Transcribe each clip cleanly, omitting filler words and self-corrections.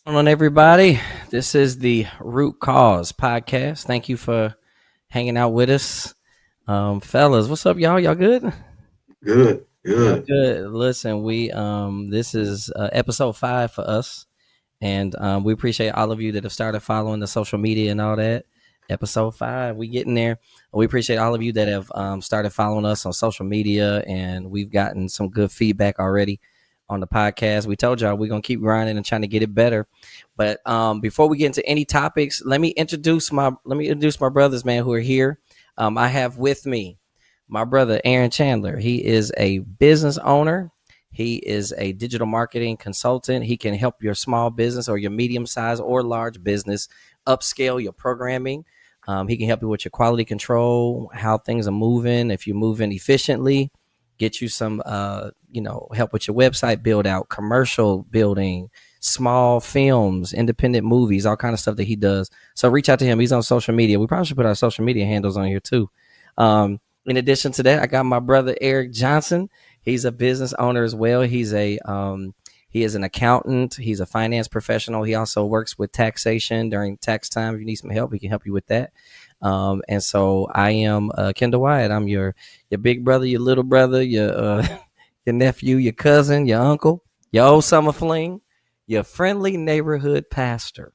On everybody, this is the Root Cause podcast. Thank you for hanging out with us, fellas. What's up, y'all? Y'all good? Good, Y'all good. good? Listen, we this is episode 5 for us, and we appreciate all of you that have started following the social media and all that. Episode 5, we getting there. We appreciate all of you that have started following us on social media, and we've gotten some good feedback already on the podcast. We told y'all we're gonna keep grinding and trying to get it better. But before we get into any topics, let me introduce my brothers, man, who are here. I have with me my brother Aaron Chandler. He is a business owner. He is a digital marketing consultant. He can help your small business or your medium size or large business upscale your programming. He can help you with your quality control, how things are moving, if you're moving efficiently, get you some, help with your website build out, commercial building, small films, independent movies, all kind of stuff that he does. So reach out to him. He's on social media. We probably should put our social media handles on here too. In addition to that, I got my brother Eric Johnson. He's a business owner as well. He is an accountant. He's a finance professional. He also works with taxation during tax time. If you need some help, he can help you with that. And so I am Kendall Wyatt. I'm your big brother, your little brother, your your nephew, your cousin, your uncle, your old summer fling, your friendly neighborhood pastor.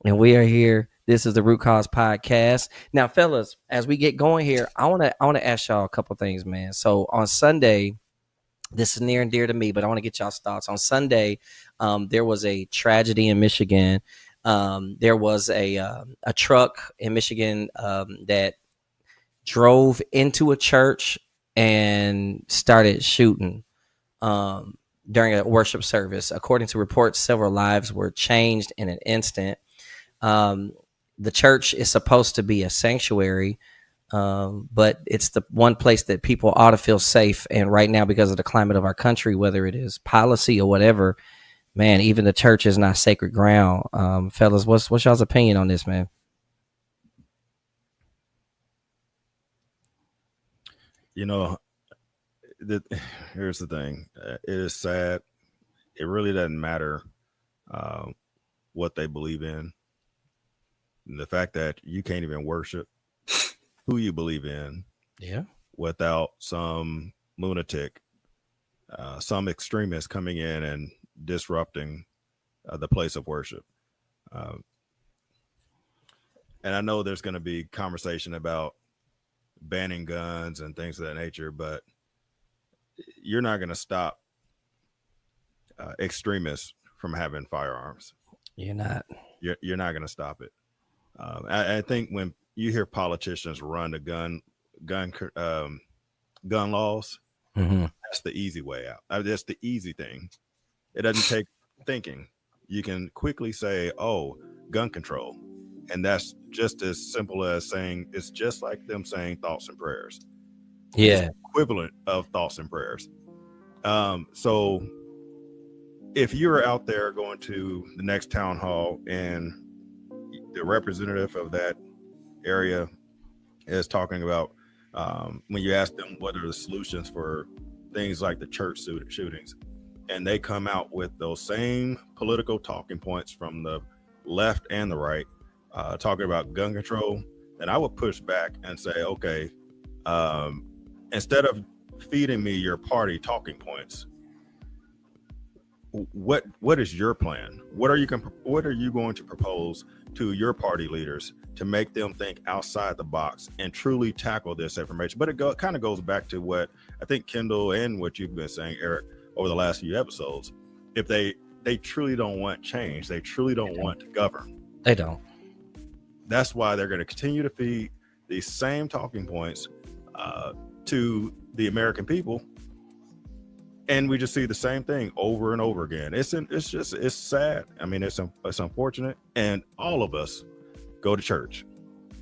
And we are here. This is the Root Cause Podcast. Now, fellas, as we get going here, I wanna ask y'all a couple things, man. So on Sunday, this is near and dear to me, but I want to get y'all's thoughts. On Sunday, there was a tragedy in Michigan. There was a truck in Michigan that drove into a church and started shooting during a worship service. According to reports, several lives were changed in an instant. The church is supposed to be a sanctuary, but it's the one place that people ought to feel safe. And right now, because of the climate of our country, whether it is policy or whatever, man, even the church is not sacred ground. Fellas, what's y'all's opinion on this, man? You know, the, here's the thing. It is sad. It really doesn't matter uh, what they believe in. And the fact that you can't even worship who you believe in Yeah, without some lunatic, some extremist coming in and disrupting the place of worship. Uh, and I know there's going to be conversation about banning guns and things of that nature, but you're not going to stop extremists from having firearms. you're not. You're not going to stop it. I think when you hear politicians run the gun gun laws, Mm-hmm. that's the easy way out. That's the easy thing. It doesn't take thinking. You can quickly say, "Oh, gun control," and that's just as simple as saying it's just like them saying thoughts and prayers. It's Yeah, equivalent of thoughts and prayers. So if you're out there going to the next town hall and the representative of that area is talking about when you ask them what are the solutions for things like the church shootings, and they come out with those same political talking points from the left and the right, talking about gun control, then I would push back and say, okay, um, instead of feeding me your party talking points, what is your plan? What are you going to propose to your party leaders to make them think outside the box and truly tackle this information? But it kind of goes back to what I think Kendall and what you've been saying, Eric, over the last few episodes. If they truly don't want change, they truly don't want to govern. they don't. That's why they're going to continue to feed these same talking points to the American people, and we just see the same thing over and over again. It's sad. I mean, it's unfortunate, and all of us go to church.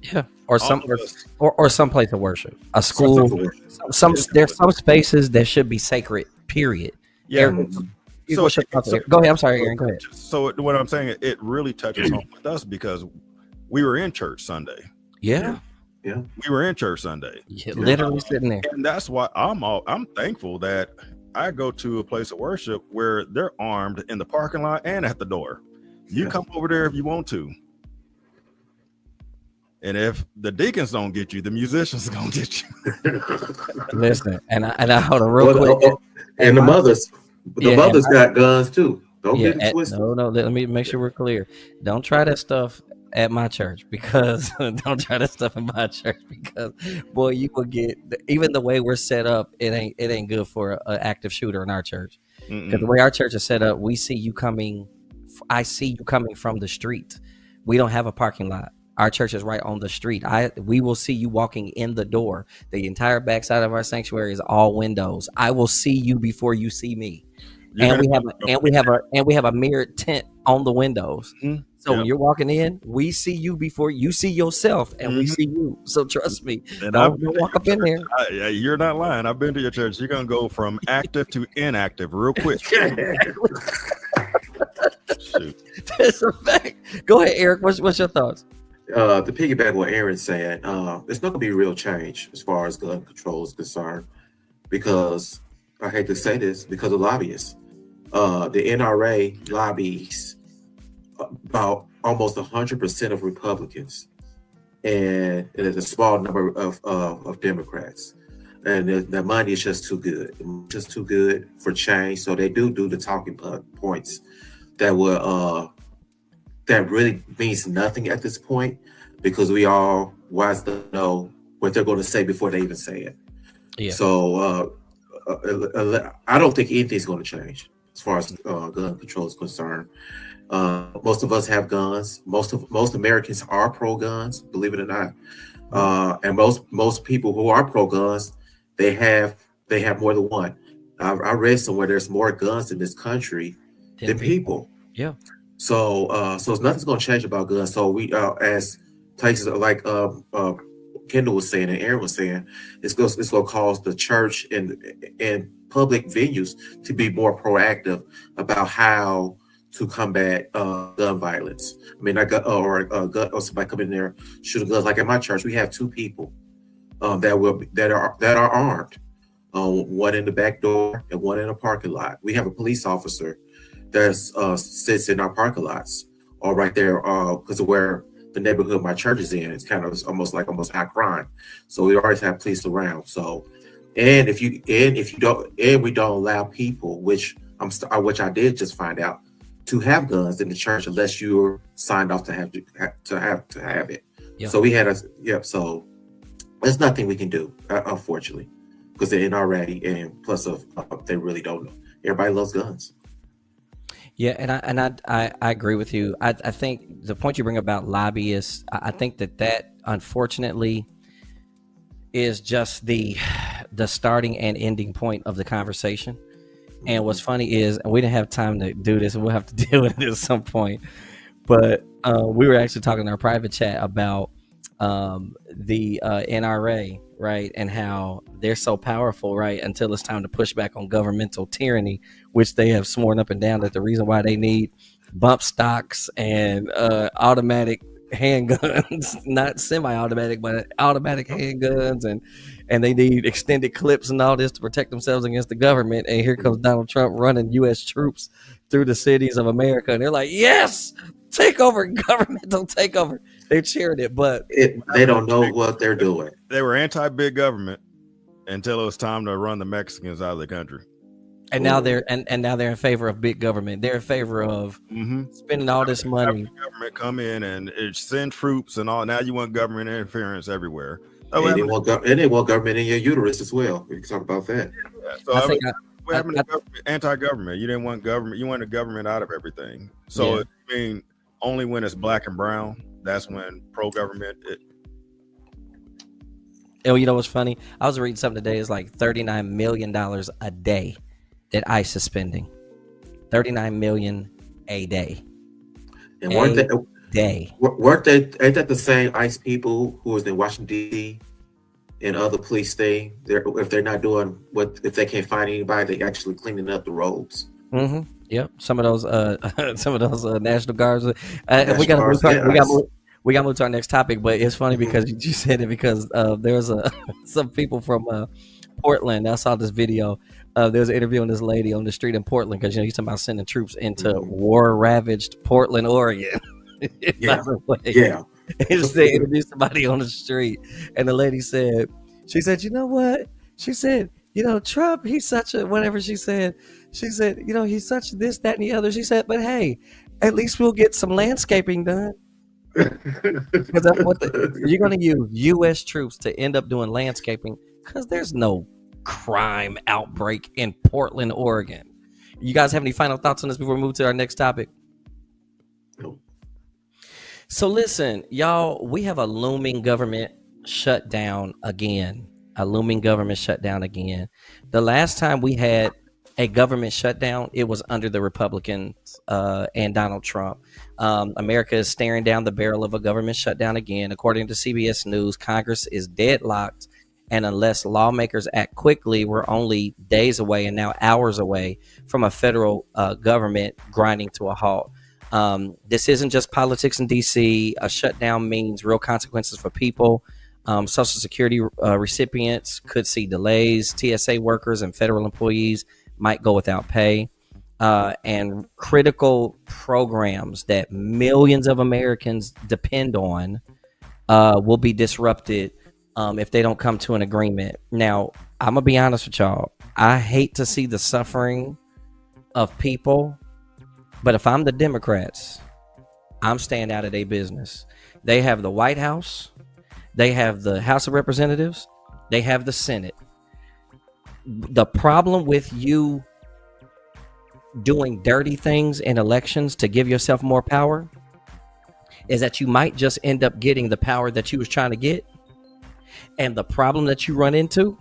Yeah, or All some of us, or some place of worship, a school. Some there's some spaces that should be sacred. Period. yeah. Eric, So, what's your thoughts so, there? Go ahead. I'm sorry, Aaron. Go ahead. so what I'm saying, it really touches home with us because we were in church Sunday. Yeah, Yeah. We were in church Sunday, literally sitting there. and that's why I'm thankful that I go to a place of worship where they're armed in the parking lot and at the door. You come over there if you want to. And if the deacons don't get you, the musicians are gonna get you. Listen, and I hold on real quick. And the mothers got guns too. Don't get it twisted. No, let me make sure we're clear. Don't try that stuff at my church, because don't try that stuff in my church, because boy, you will get, even the way we're set up, it ain't good for an active shooter in our church. Because the way our church is set up, I see you coming from the street. We don't have a parking lot. Our church is right on the street. We will see you walking in the door. The entire backside of our sanctuary is all windows. I will see you before you see me. And we have a mirrored tent on the windows. So when you're walking in, we see you before you see yourself, and we see you. So trust me, and don't walk up in there. You're not lying. I've been to your church. You're gonna go from active to inactive real quick. Shoot. That's a fact. Go ahead, Eric. What's your thoughts? To piggyback what Aaron's saying, there's not gonna be real change as far as gun control is concerned, because I hate to say this, because of lobbyists. The NRA lobbies about almost 100% of Republicans, and there's a small number of Democrats, and the money is just too good, just too good for change. So they do the talking points that will that really means nothing at this point, because we all wise to know what they're going to say before they even say it. Yeah. So I don't think anything's going to change as far as gun control is concerned. Most of us have guns. Most Americans are pro-guns, believe it or not. And most people who are pro-guns, they have more than one. I read somewhere there's more guns in this country than people. Yeah. So nothing's going to change about guns. So we, as places like Kendall was saying and Aaron was saying, it's going to cause the church and public venues to be more proactive about how to combat gun violence. I mean, or somebody come in there shooting guns. Like at my church, we have 2 people that are armed. One in the back door and one in a parking lot. We have a police officer that sits in our parking lots, or right there, because of where the neighborhood my church is in. It's kind of almost high crime, so we always have police around. So, and we don't allow people, which I did just find out, to have guns in the church unless you're signed off to have it. Yep. So we had so there's nothing we can do, unfortunately, because they're NRA, and plus they really don't know. Everybody loves guns. Yeah, and I agree with you. I think the point you bring about lobbyists, I think that unfortunately is just the starting and ending point of the conversation. And what's funny is, and we didn't have time to do this, and we'll have to deal with it at some point, but we were actually talking in our private chat about the NRA, right, and how they're so powerful, right, until it's time to push back on governmental tyranny, which they have sworn up and down that the reason why they need bump stocks and automatic handguns, not semi-automatic, but automatic handguns, and they need extended clips and all this to protect themselves against the government. And here comes Donald Trump running U.S. troops through the cities of America, and they're like, yes, take over, governmental takeover. They're cheering it, but they don't know what they're doing. They were anti-big government until it was time to run the Mexicans out of the country. And now they're now they're in favor of big government. They're in favor of spending all this money. Government come in and send troops and all. Now you want government interference everywhere. And they want government in your uterus as well. We can talk about that. Yeah, so what happened to anti-government? You didn't want government. You wanted government out of everything. So I mean, only when it's black and brown, that's when pro-government. Oh, you know what's funny? I was reading something today. It's like $39 million a day that ICE is spending. $39 million a day. And weren't they? Ain't that the same ICE people who was in Washington D.C. and other police thing? If they're not doing if they can't find anybody, they actually cleaning up the roads. Mm-hmm. Yep. Some of those National Guards. We got to move to our next topic, but it's funny because you said it, because there's some people from Portland. I saw this video There was an interview on this lady on the street in Portland because he's talking about sending troops into war-ravaged Portland, Oregon. Yeah, By the way. yeah. They interviewed somebody on the street, and the lady said, you know what? She said, Trump, he's such a whatever. She said, he's such this, that, and the other. She said, but hey, at least we'll get some landscaping done. Because that's what you're going to use U.S. troops to end up doing landscaping because there's no crime outbreak in Portland, Oregon. You guys have any final thoughts on this before we move to our next topic? No. So listen, y'all, we have a looming government shutdown again. The last time we had a government shutdown, it was under the Republicans and Donald Trump. America is staring down the barrel of a government shutdown again. According to CBS News, Congress is deadlocked, and unless lawmakers act quickly, we're only days away and now hours away from a federal government grinding to a halt. This isn't just politics in D.C. A shutdown means real consequences for people. Social Security recipients could see delays. TSA workers and federal employees might go without pay. And critical programs that millions of Americans depend on will be disrupted if they don't come to an agreement. Now, I'm going to be honest with y'all. I hate to see the suffering of people, but if I'm the Democrats, I'm staying out of their business. They have the White House. They have the House of Representatives. They have the Senate. The problem with you doing dirty things in elections to give yourself more power is that you might just end up getting the power that you was trying to get. And the problem that you run into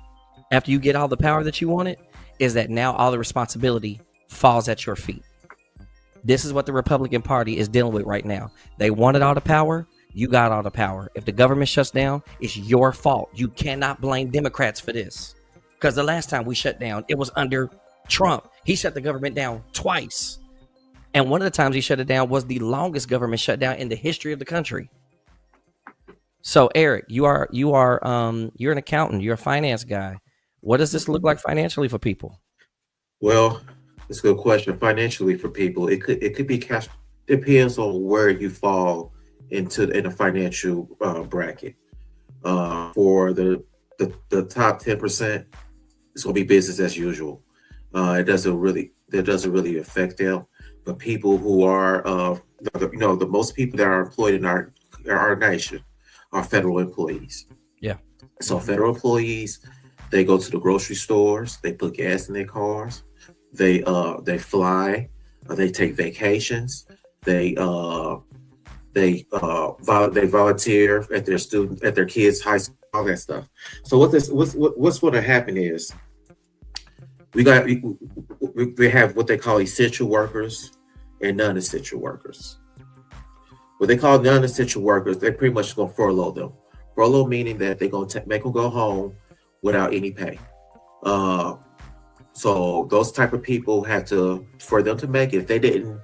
after you get all the power that you wanted is that now all the responsibility falls at your feet. This is what the Republican Party is dealing with right now. They wanted all the power. You got all the power. If the government shuts down, it's your fault. You cannot blame Democrats for this. Because the last time we shut down, it was under Trump. He shut the government down twice. And one of the times he shut it down was the longest government shutdown in the history of the country. So Eric, you're an accountant, you're a finance guy. What does this look like financially for people? Well, it's a good question. Financially for people, it could be cash. Depends on where you fall in a financial bracket. For the top 10%, it's gonna be business as usual. It doesn't really affect them. But people who are the most people that are employed in our nation are federal employees. Yeah. So federal employees, they go to the grocery stores, they put gas in their cars, they fly, they take vacations, they volunteer at their kids' high school, all that stuff. So what's going to happen is we have what they call essential workers and non-essential workers. What they call non-essential workers, they're pretty much going to furlough them. Furlough meaning that they're going to make them go home without any pay. So those type of people have to, for them to make it, if they didn't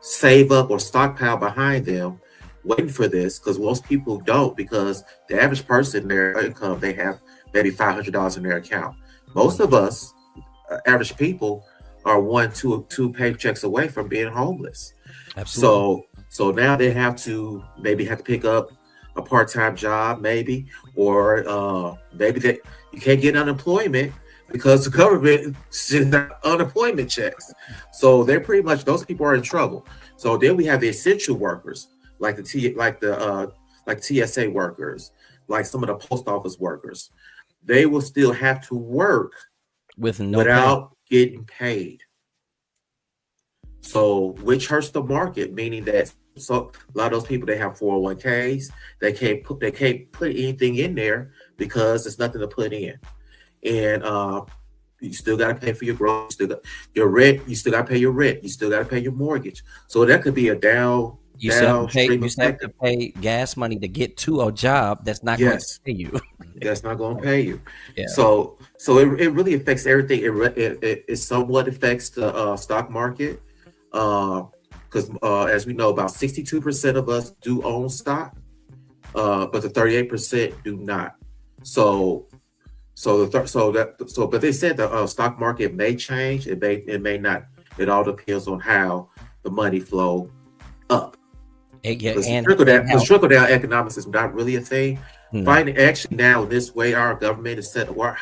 save up or stockpile behind them, waiting for this, because most people don't, because the average person, their income, they have maybe $500 in their account. Most of us, average people, are two paychecks away from being homeless. Absolutely. So now they have to pick up a part-time job, maybe, or maybe you can't get unemployment because the government sends out unemployment checks. So they're pretty much, those people are in trouble. So then we have the essential workers, like TSA workers, like some of the post office workers. They will still have to work without getting paid. So which hurts the market, meaning that a lot of those people, they have 401ks. They can't put anything in there because there's nothing to put in. And you still got to pay for your groceries, your rent. You still got to pay your rent. You still got to pay your mortgage. So that could be a down. You still have to pay gas money to get to a job that's not going to pay you. That's not going to pay you. Yeah. So it really affects everything. It somewhat affects the stock market. Because as we know, about 62% of us do own stock, but the 38% do not. So But they said the stock market may change. It may not. It all depends on how the money flow up. Because trickle down economics is not really a thing. No. Actually, now this way our government is set, where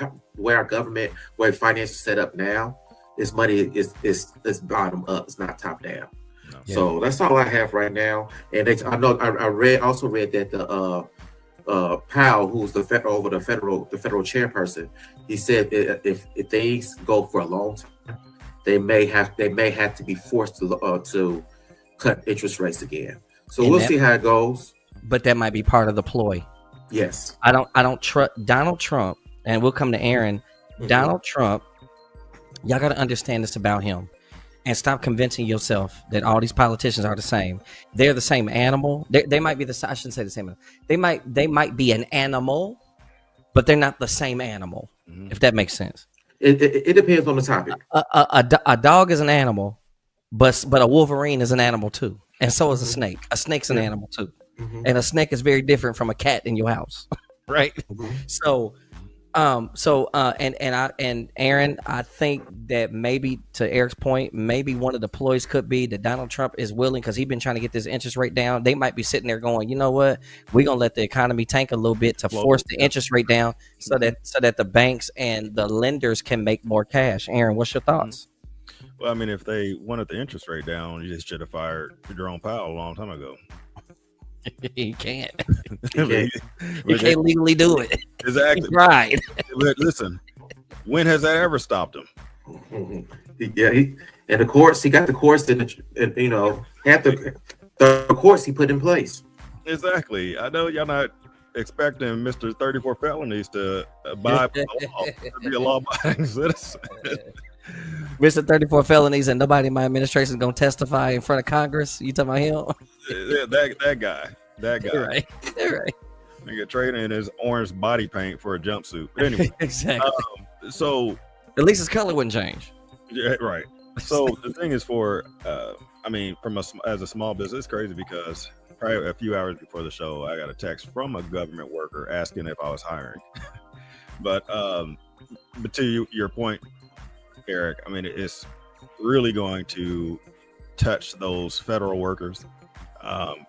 finance is set up now, this money is bottom up. It's not top down. No. So that's all I have right now. And I also read that the Powell, who's the federal chairperson, he said if things go for a long time, they may have to be forced to cut interest rates again. So we'll see how it goes. But that might be part of the ploy. Yes. I don't trust Donald Trump, and we'll come to Aaron. Mm-hmm. Donald Trump, y'all got to understand this about him, and stop convincing yourself that all these politicians are the same. They're the same animal. They might be I shouldn't say the same. They might be an animal, but they're not the same animal. Mm-hmm. If that makes sense. It depends on the topic. A dog is an animal, but a wolverine is an animal too, and so is a snake. A snake's an animal too. Mm-hmm. And a snake is very different from a cat in your house, right? Mm-hmm. So Aaron, I think that maybe to Eric's point, maybe one of the ploys could be that Donald Trump is willing, because he's been trying to get this interest rate down. They might be sitting there going, you know what, we're gonna let the economy tank a little bit to force the interest rate down, so that the banks and the lenders can make more cash. Aaron, what's your thoughts? Well, I mean, if they wanted the interest rate down, you just should have fired Jerome Powell a long time ago. He can't. He can't legally do it. Exactly. Right. Listen, when has that ever stopped him? Yeah, and the courts. He got the courts, and had the courts he put in place. Exactly. I know y'all not expecting Mr. 34 felonies to abide by the law, to be a law-abiding citizen. Mr. 34 felonies, and nobody in my administration is gonna testify in front of Congress. You talking about him? That guy. Right. Nigga trading in his orange body paint for a jumpsuit. But anyway, exactly. So at least his color wouldn't change. Yeah, right. So the thing is, as a small business, it's crazy because probably a few hours before the show, I got a text from a government worker asking if I was hiring. But to your point, Eric, I mean, it's really going to touch those federal workers,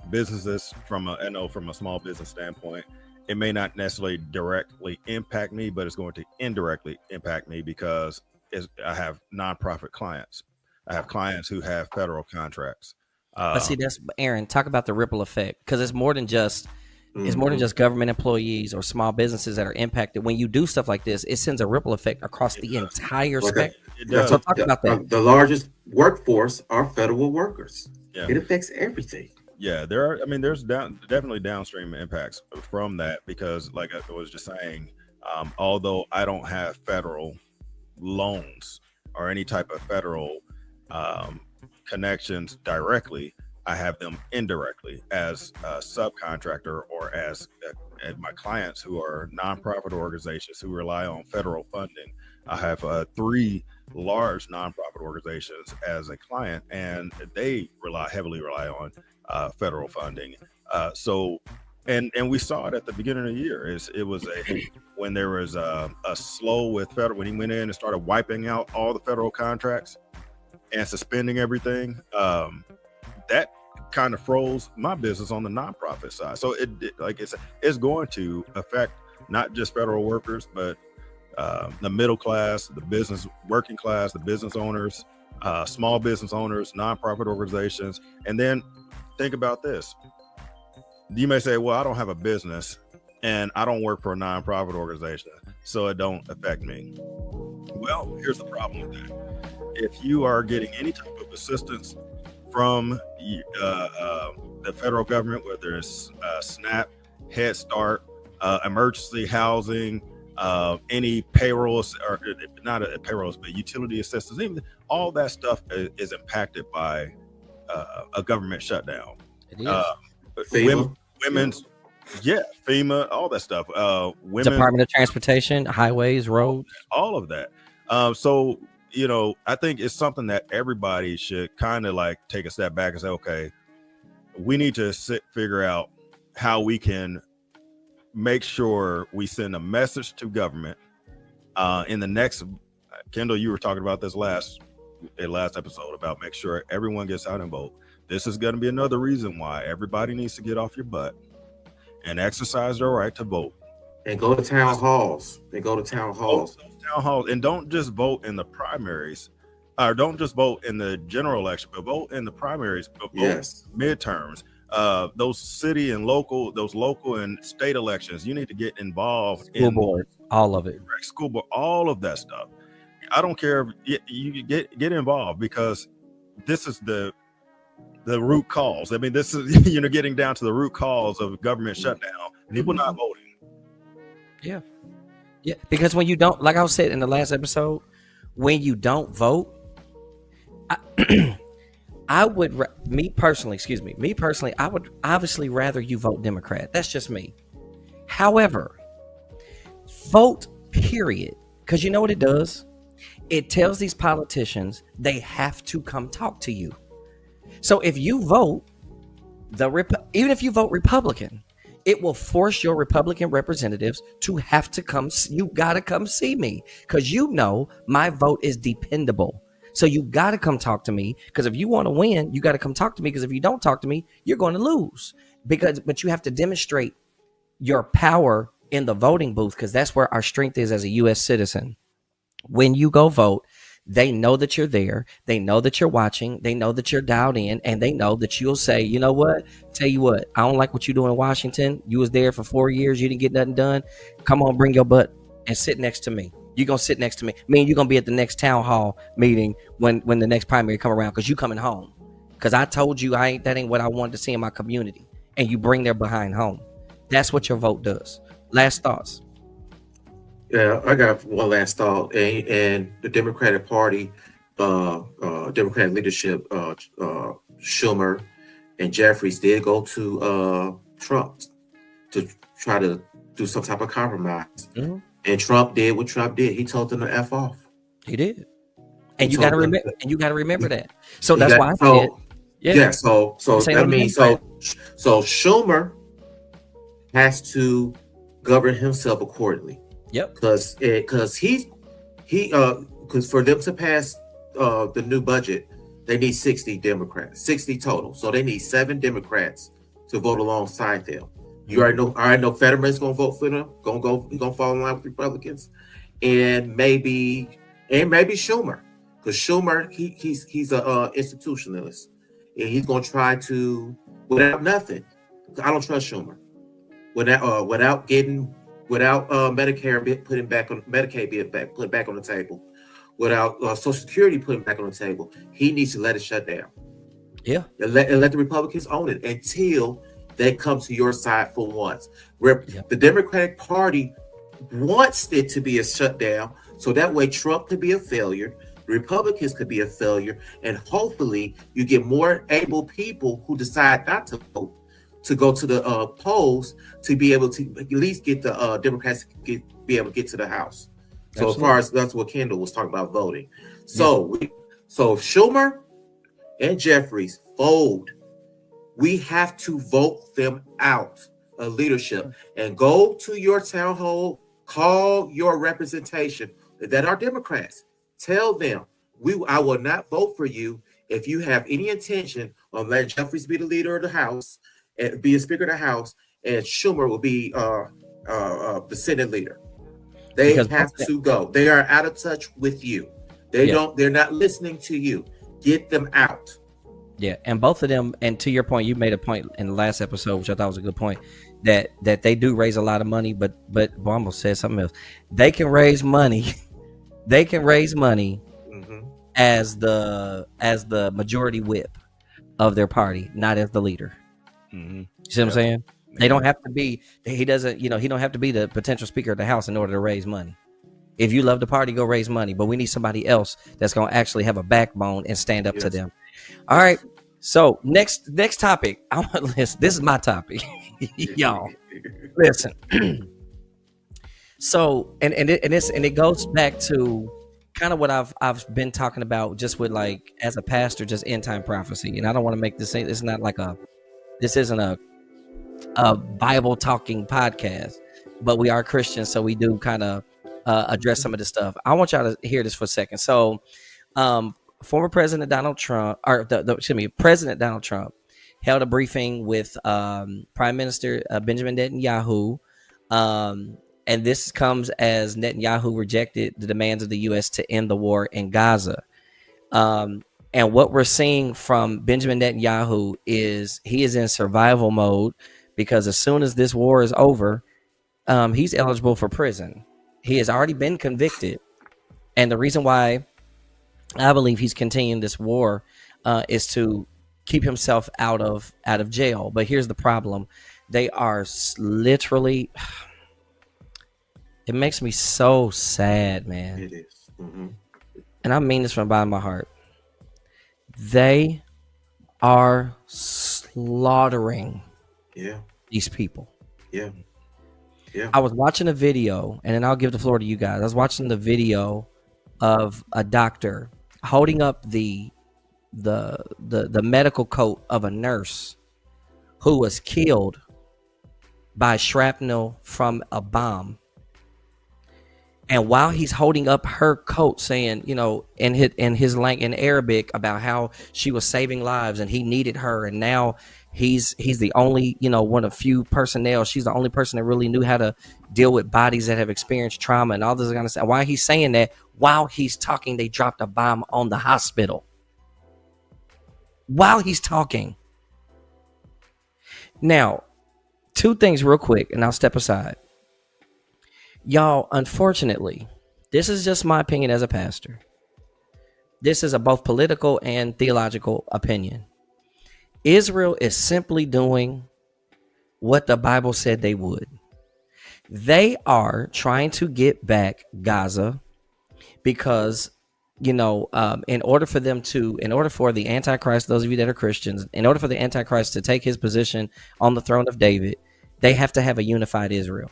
businesses. From a small business standpoint, it may not necessarily directly impact me, but it's going to indirectly impact me because I have nonprofit clients. I have clients who have federal contracts. But see, that's Aaron. Talk about the ripple effect, because it's more than just. It's more than just government employees or small businesses that are impacted. When you do stuff like this, it sends a ripple effect across the entire spectrum. So talk about that. The largest workforce are federal workers. Yeah. It affects everything. Yeah, there's definitely downstream impacts from that, because like I was just saying, although I don't have federal loans or any type of federal connections directly, I have them indirectly as a subcontractor or as my clients who are nonprofit organizations who rely on federal funding. I have 3 large nonprofit organizations as a client, and they heavily rely on federal funding. And we saw it at the beginning of the year. It was when there was a slow with federal, when he went in and started wiping out all the federal contracts and suspending everything. That kind of froze my business on the nonprofit side. So it's going to affect not just federal workers, but the middle class, the business working class, the business owners, small business owners, nonprofit organizations. And then think about this. You may say, well, I don't have a business and I don't work for a nonprofit organization, so it don't affect me. Well, here's the problem with that. If you are getting any type of assistance from the federal government, whether it's SNAP, Head Start, emergency housing, any payrolls, or not payrolls, but utility assistance, even all that stuff is impacted by a government shutdown. It is. Women's, FEMA, all that stuff. Department of Transportation, highways, roads, all of that. So I think it's something that everybody should kind of like take a step back and say, okay, we need to figure out how we can make sure we send a message to government In the next, Kendall, you were talking about this last episode about make sure everyone gets out and vote. This is going to be another reason why everybody needs to get off your butt and exercise their right to vote. And go to town halls. Town halls. And don't just vote in the primaries, or don't just vote in the general election, but vote in the primaries, but vote midterms. Those city and local, and state elections, you need to get involved school board, all of it. School board, all of that stuff. I don't care. You get involved, because this is the root cause. I mean, this is getting down to the root cause of government shutdown. People not voting. Yeah, because when you don't, like I said in the last episode, when you don't vote, I would, me personally, I would obviously rather you vote Democrat. That's just me. However, vote, period. Because you know what it does? It tells these politicians they have to come talk to you. So if you vote, even if you vote Republican, it will force your Republican representatives to have to come. You got to come see me, because my vote is dependable. So you got to come talk to me, because if you want to win, you got to come talk to me, because if you don't talk to me, you're going to lose. But you have to demonstrate your power in the voting booth, because that's where our strength is as a U.S. citizen. When you go vote, they know that you're there. They know that you're watching. They know that you're dialed in, and they know that you'll say, you know what? Tell you what, I don't like what you're doing in Washington. You was there for 4 years. You didn't get nothing done. Come on, bring your butt and sit next to me. You're going to sit next to me. I mean, you're going to be at the next town hall meeting when the next primary come around, because you coming home. Because I told you that ain't what I wanted to see in my community. And you bring their behind home. That's what your vote does. Last thoughts. Yeah, I got one last thought. And the Democratic Party, Democratic leadership, Schumer and Jeffries did go to Trump to try to do some type of compromise. Mm-hmm. And Trump did what Trump did. He told them to F off. He did. And you got to remember. And you got to remember that. So that's why I did. Yeah. So that means so Schumer has to govern himself accordingly. Yep. Because for them to pass the new budget, they need 60 Democrats, 60 total. So they need 7 Democrats to vote alongside them. You already know Fetterman's gonna vote for them. He's gonna fall in line with Republicans, and maybe Schumer, because Schumer he's a institutionalist, and he's gonna try to without nothing. I don't trust Schumer without Medicare putting back on Medicaid being put back on the table, without Social Security putting back on the table. He needs to let it shut down. Yeah, and let the Republicans own it until they come to your side for once. The Democratic Party wants it to be a shutdown, so that way Trump could be a failure, Republicans could be a failure, and hopefully you get more able people who decide not to vote to go to the polls to be able to at least get the Democrats be able to get to the House. So Absolutely. As far as that's what Kendall was talking about voting. So so Schumer and Jeffries fold. We have to vote them out of leadership and go to your town hall, call your representation that are Democrats. Tell them I will not vote for you if you have any intention on letting Jeffries be the leader of the House and be a Speaker of the House, and Schumer will be the Senate leader. They have to go. They are out of touch with you. They're not listening to you. Get them out. Yeah, and both of them, and to your point, you made a point in the last episode, which I thought was a good point, that they do raise a lot of money, but I almost said something else. They can raise money. They can raise money mm-hmm. as the majority whip of their party, not as the leader. Mm-hmm. You see what I'm saying? They don't have to be. He don't have to be the potential Speaker of the House in order to raise money. If you love the party, go raise money. But we need somebody else that's going to actually have a backbone and stand up to them. All right. So next topic. This is my topic, y'all. Listen. So and it goes back to kind of what I've been talking about, just with like as a pastor, just end time prophecy. And I don't want to make this. It's not like this isn't a Bible talking podcast, but we are Christians, so we do kind of address some of this stuff. I want y'all to hear this for a second. So, former President Donald Trump, or President Donald Trump, held a briefing with Prime Minister Benjamin Netanyahu, and this comes as Netanyahu rejected the demands of the U.S. to end the war in Gaza. And what we're seeing from Benjamin Netanyahu is he is in survival mode, because as soon as this war is over, he's eligible for prison. He has already been convicted. And the reason why I believe he's continuing this war is to keep himself out of jail. But here's the problem. They are literally, it makes me so sad, man. It is. Mm-hmm. And I mean this from the bottom of my heart. They are slaughtering these people. Yeah. Yeah. I was watching a video, and then I'll give the floor to you guys. I was watching the video of a doctor holding up the medical coat of a nurse who was killed by shrapnel from a bomb. And while he's holding up her coat, saying, you know, in Arabic about how she was saving lives and he needed her, and now he's the only, you know, one of few personnel. She's the only person that really knew how to deal with bodies that have experienced trauma and all this kind of stuff. Why he's saying that while he's talking, they dropped a bomb on the hospital. While he's talking. Now, two things real quick, and I'll step aside. Y'all, unfortunately, this is just my opinion as a pastor. This is a both political and theological opinion. Israel is simply doing what the Bible said they would. They are trying to get back Gaza because, you know, in order for the Antichrist, those of you that are Christians, in order for the Antichrist to take his position on the throne of David, they have to have a unified Israel.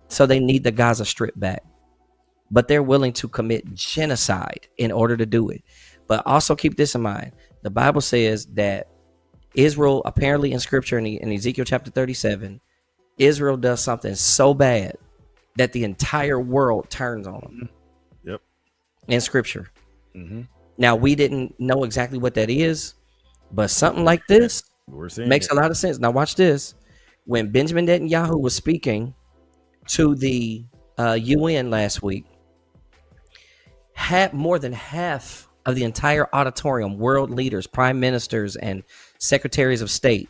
So they need the Gaza Strip back. But they're willing to commit genocide in order to do it. But also keep this in mind. The Bible says that Israel, apparently in scripture in Ezekiel chapter 37, Israel does something so bad that the entire world turns on them. Yep. In scripture. Mm-hmm. Now, we didn't know exactly what that is, but something like this makes a lot of sense. Now, watch this. When Benjamin Netanyahu was speaking to the UN last week, had more than half of the entire auditorium, world leaders, prime ministers, and secretaries of state,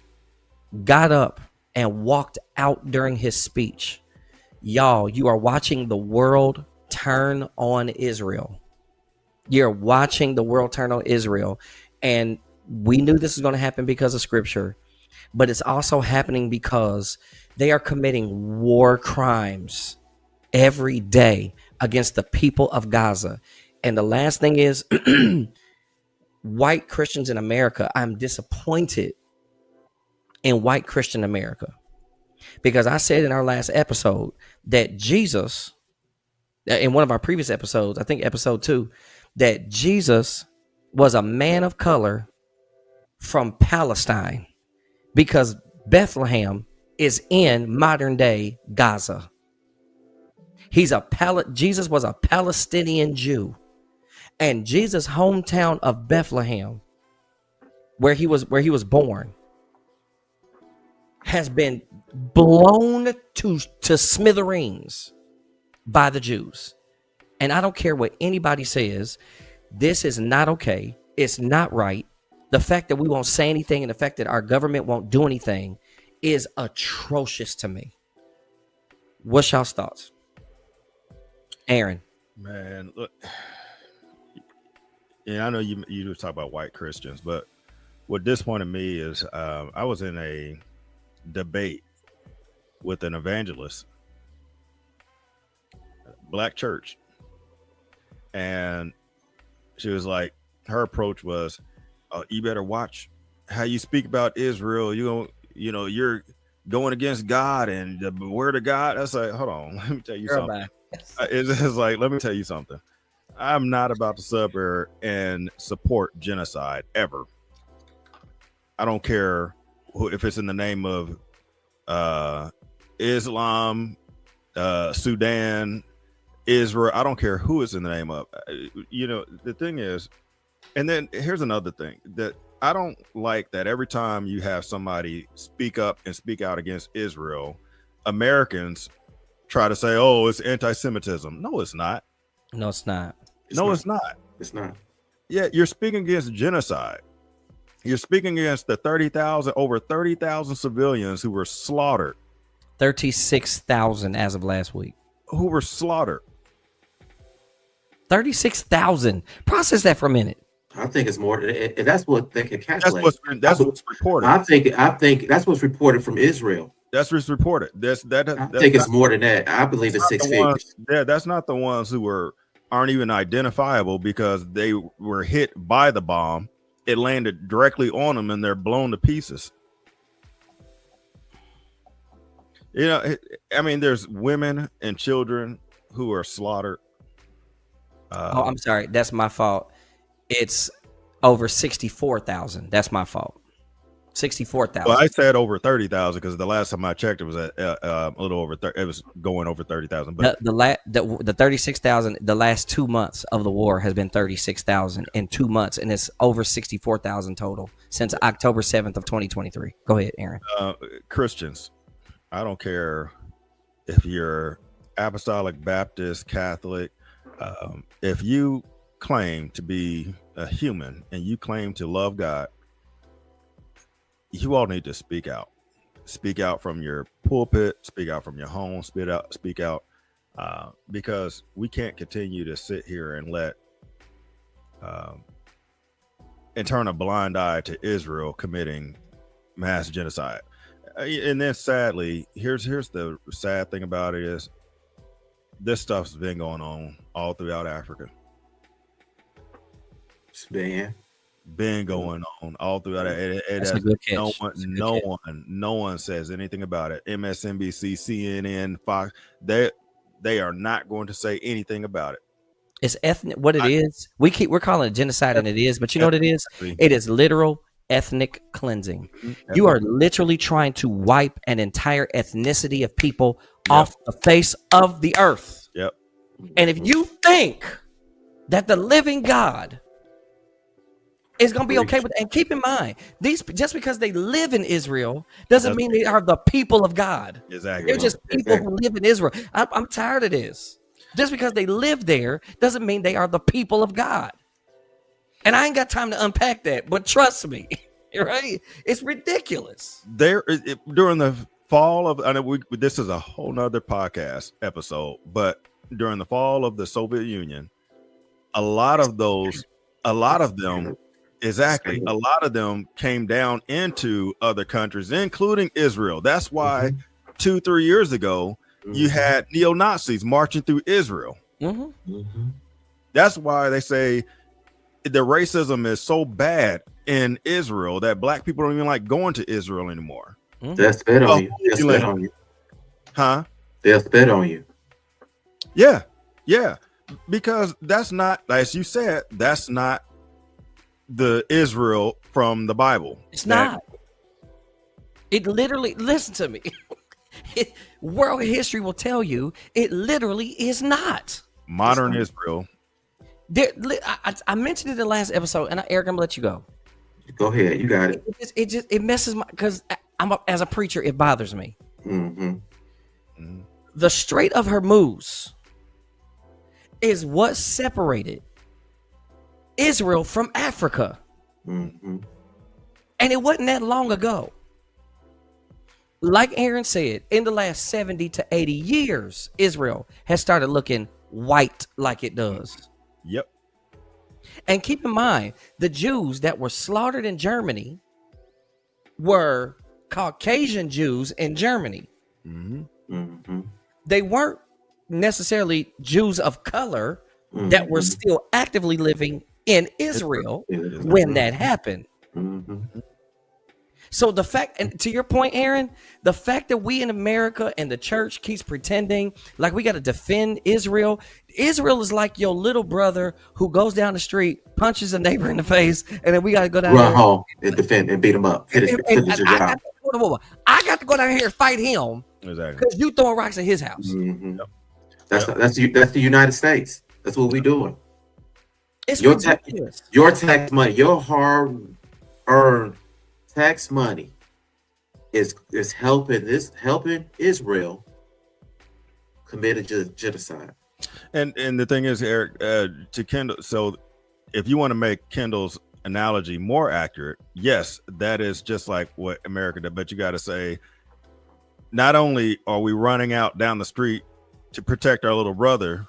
got up and walked out during his speech. Y'all, you are watching the world turn on Israel. You're watching the world turn on Israel. And we knew this was going to happen because of scripture, but it's also happening because they are committing war crimes every day against the people of Gaza. And the last thing is, white Christians in America, I'm disappointed in white Christian America. Because I said in our last episode that Jesus, in one of our previous episodes, I think episode 2, that Jesus was a man of color from Palestine, because Bethlehem is in modern day Gaza. Jesus was a Palestinian Jew, and Jesus' hometown of Bethlehem, where he was born, has been blown to smithereens by the Jews. And I don't care what anybody says, this is not okay. It's not right. The fact that we won't say anything and the fact that our government won't do anything is atrocious to me. What's y'all's thoughts? Aaron. Man, look, yeah, I know you just talk about white Christians, but what disappointed me is I was in a debate with an evangelist, black church, and she was like, her approach was, you better watch how you speak about Israel. You're going against God and the word of God. That's like, hold on, let me tell you something. It's like, let me tell you something. I'm not about to sub her and support genocide ever. I don't care if it's in the name of Islam, Sudan, Israel. I don't care who it's in the name of. You know, the thing is, and then here's another thing that I don't like, that every time you have somebody speak up and speak out against Israel, Americans try to say, oh, it's anti-Semitism. No, it's not. No, it's not. It's No, not. it's not. It's not. Yeah, you're speaking against genocide. You're speaking against the over 30,000 civilians who were slaughtered. 36,000 as of last week. Who were slaughtered. 36,000. Process that for a minute. I think it's more. That's what they can calculate. That's what's reported. I think that's what's reported from Israel. That's what's reported. I think it's more than that. I believe it's six figures. Yeah, that's not the ones who aren't even identifiable because they were hit by the bomb. It landed directly on them and they're blown to pieces. You know, I mean, there's women and children who are slaughtered. I'm sorry. That's my fault. It's over 64,000. That's my fault. 64,000. Well, I said over 30,000 because the last time I checked, it was at a little over 30. It was going over 30,000. But the 36,000. The last 2 months of the war has been 36,000 in 2 months, and it's over 64,000 total since October 7th of 2023. Go ahead, Aaron. Christians, I don't care if you're Apostolic, Baptist, Catholic. If you claim to be a human and you claim to love God, you all need to speak out. Speak out from your pulpit, speak out from your home, speak out, because we can't continue to sit here and let and turn a blind eye to Israel committing mass genocide. And then sadly, here's the sad thing about it is this stuff's been going on all throughout Africa. It's been Going on all throughout it. That's a good catch. No one says anything about it. MSNBC, CNN, Fox, they are not going to say anything about it. It's ethnic. What it is, we're calling it genocide, and it is. But you know what it is? It is literal ethnic cleansing. You are literally trying to wipe an entire ethnicity of people off the face of the earth. Yep. And if you think that the living God is going to be okay with it, and keep in mind, these just because they live in Israel doesn't mean they are the people of God. Exactly. They're just people who live in Israel. I'm tired of this. Just because they live there doesn't mean they are the people of God. And I ain't got time to unpack that, but trust me, right? It's ridiculous. During the fall of, I know this is a whole nother podcast episode, but during the fall of the Soviet Union, a lot of them came down into other countries, including Israel. That's why 2-3 years ago, you had neo-Nazis marching through Israel. That's why they say the racism is so bad in Israel that black people don't even like going to Israel anymore. They'll spit on you. They'll spit on you. Huh? They'll spit on you. Yeah. Because that's not, as you said, that's not the Israel from the Bible. It's not. It literally, listen to me. World history will tell you it literally is not. Modern Israel. I mentioned it in the last episode, and Eric, I'm gonna let you go. Go ahead, you got it. It messes my, because as a preacher, it bothers me. The Strait of Hormuz is what separated Israel from Africa, and it wasn't that long ago. Like Aaron said, in the last 70 to 80 years, Israel has started looking white like it does. Yep. And keep in mind, the Jews that were slaughtered in Germany were Caucasian Jews in Germany. They weren't necessarily Jews of color that were still actively living in Israel when that happened. So the fact, and to your point, Aaron, the fact that we in America and the church keeps pretending like we got to defend Israel. Israel is like your little brother who goes down the street, punches a neighbor in the face, and then we got to go down run home and defend and beat him up. I got to go down here and fight him exactly because you throwing rocks at his house. Yep. That's the United States. That's what we're doing. It's Your ridiculous. Your tax money, your hard-earned tax money is helping Israel commit a genocide. And the thing is, Eric, to Kendall, so if you want to make Kendall's analogy more accurate, yes, that is just like what America did, but you got to say, not only are we running out down the street to protect our little brother,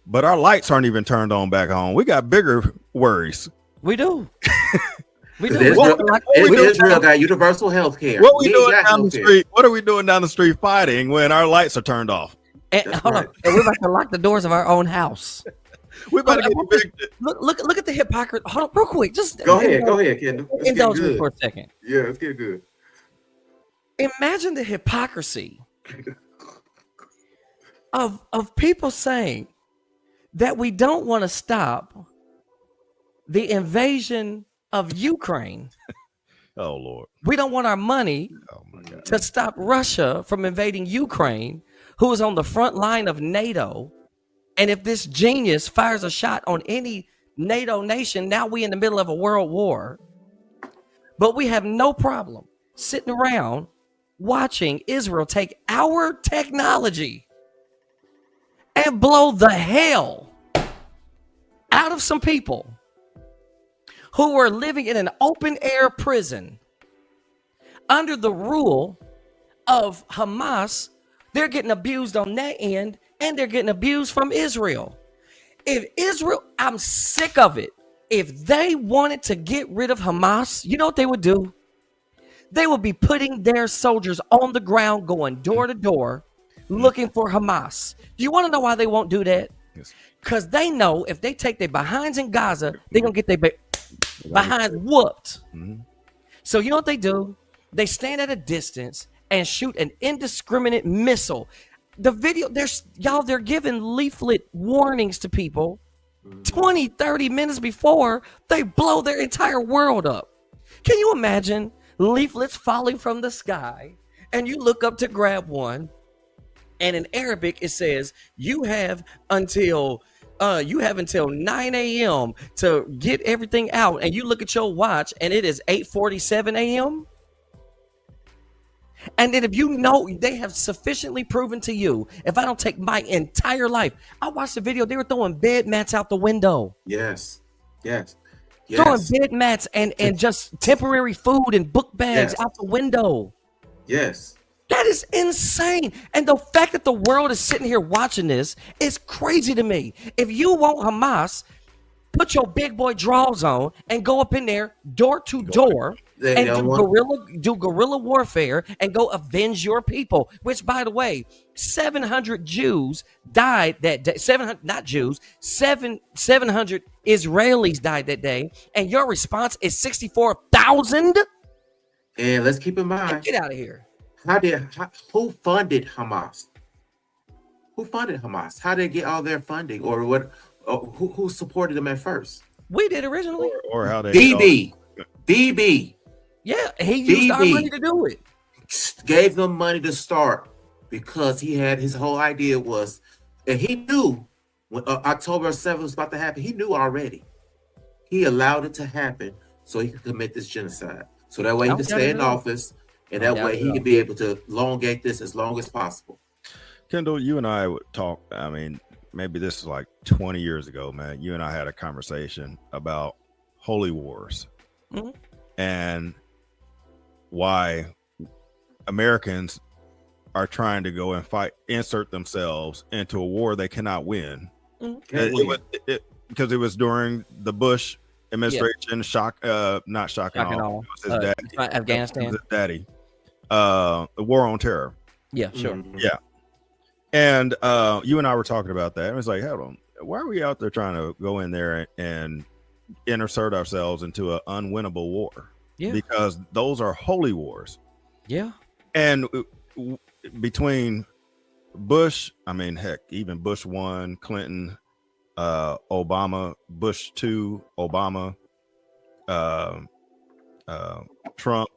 but our lights aren't even turned on back home. We got bigger worries. We do. We do. Israel got universal health care. What we doing down the street? What are we doing down the street fighting when our lights are turned off? And, hold on. And we're about to lock the doors of our own house. We're about to get evicted. Look at the hypocrisy. Hold on, real quick. Just go ahead, Kendall. Indulge me for a second. Yeah, let's get good. Imagine the hypocrisy of people saying that we don't want to stop the invasion of Ukraine. Oh Lord. We don't want our money to stop Russia from invading Ukraine, who is on the front line of NATO. And if this genius fires a shot on any NATO nation, now we in the middle of a world war. But we have no problem sitting around watching Israel take our technology and blow the hell out of some people who are living in an open air prison under the rule of Hamas. They're getting abused on that end, and they're getting abused from Israel. If Israel, I'm sick of it. If they wanted to get rid of Hamas, you know what they would do? They would be putting their soldiers on the ground, going door to door, looking for Hamas. Do you want to know why they won't do that? Because they know if they take their behinds in Gaza, they're going to get their behinds whooped. Mm-hmm. So you know what they do? They stand at a distance and shoot an indiscriminate missile. The video, they're giving leaflet warnings to people 20, 30 minutes before they blow their entire world up. Can you imagine leaflets falling from the sky and you look up to grab one, and in Arabic it says you have until 9 a.m. to get everything out, and you look at your watch and it is 8:47 a.m. And then if you know they have sufficiently proven to you, if I don't take my entire life, I watched the video, they were throwing bed mats out the window. Yes. Throwing bed mats and just temporary food and book bags out the window. Yes. That is insane. And the fact that the world is sitting here watching this is crazy to me. If you want Hamas, put your big boy drawers on and go up in there door to door and do guerrilla warfare and go avenge your people. Which, by the way, 700 Jews died that day. 700 Israelis died that day, and your response is 64,000. And let's keep in mind, get out of here. Who funded Hamas? Who funded Hamas? How did they get all their funding, or what? Who supported them at first? We did originally, or how they BB. Yeah, he used our money to do it. Gave them money to start because he had his whole idea was, and he knew when October 7th was about to happen. He knew already. He allowed it to happen so he could commit this genocide. So that way he could stay in office, and that way he could be able to elongate this as long as possible. Kendall, you and I would talk. I mean, maybe this is like 20 years ago, man. You and I had a conversation about holy wars and why Americans are trying to go and insert themselves into a war they cannot win. Because it was during the Bush administration, not shock and awe. It was his daddy. Afghanistan. His daddy. The war on terror. Yeah, sure. Yeah. And you and I were talking about that. It was like, hold on, why are we out there trying to go in there and insert ourselves into an unwinnable war? Yeah. Because those are holy wars. Yeah. And between Bush, I mean, heck, even Bush 1, Clinton, Obama, Bush 2, Obama, Trump,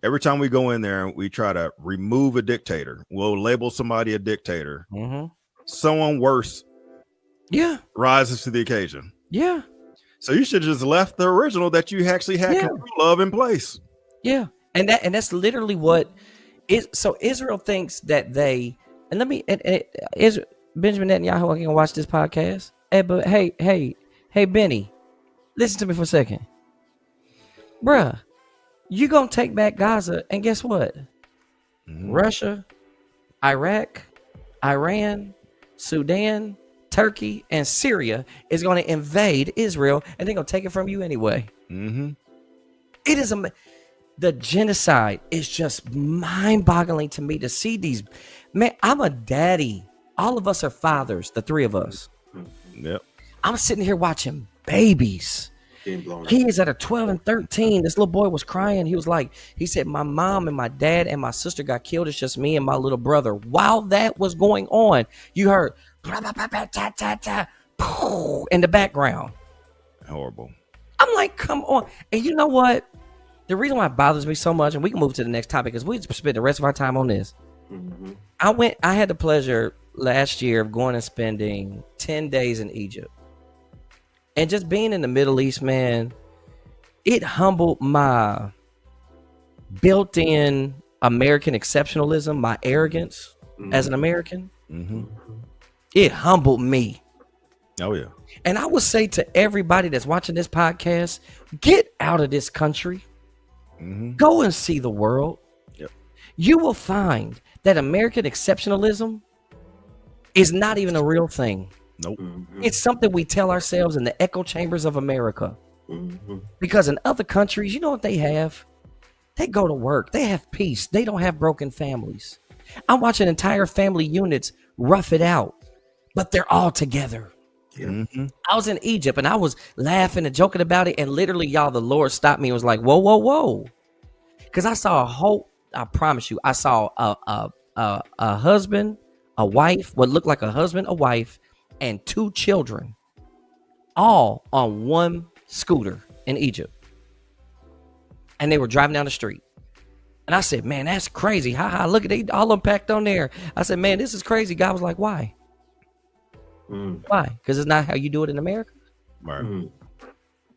every time we go in there and we try to remove a dictator, we'll label somebody a dictator. someone worse rises to the occasion. Yeah. So you should have just left the original that you actually had control of in place. Yeah. And that's literally what is. So Israel thinks that they, and let me, Benjamin Netanyahu, I can watch this podcast. But hey, Benny, listen to me for a second. Bruh, you gonna take back Gaza, and guess what? Russia, Iraq, Iran, Sudan, Turkey, and Syria is going to invade Israel, and they're going to take it from you anyway. It is the genocide is just mind-boggling to me to see these. Man, I'm a daddy. All of us are fathers, the three of us. Yep. I'm sitting here watching babies. He is at a 12 and 13. This little boy was crying. He said, my mom and my dad and my sister got killed. It's just me and my little brother. While that was going on, you heard in the background. Horrible. I'm like, come on. And you know what? The reason why it bothers me so much, and we can move to the next topic, is we spend the rest of our time on this. I had the pleasure last year of going and spending 10 days in Egypt. And just being in the Middle East, man, it humbled my built-in American exceptionalism, my arrogance as an American. It humbled me. Oh, yeah. And I would say to everybody that's watching this podcast, get out of this country. Go and see the world. Yep. You will find that American exceptionalism is not even a real thing. Nope. It's something we tell ourselves in the echo chambers of America. Because in other countries, you know what they have? They go to work. They have peace. They don't have broken families. I'm watching entire family units rough it out, but they're all together. I was in Egypt and I was laughing and joking about it. And literally, y'all, the Lord stopped me and was like, whoa, whoa, whoa. Because I saw I promise you, I saw a husband, a wife, what looked like a husband, a wife, and 2 children, all on one scooter in Egypt. And they were driving down the street. And I said, man, that's crazy. Look at they all unpacked on there. I said, man, this is crazy. God was like, why? Why? Because it's not how you do it in America. Right.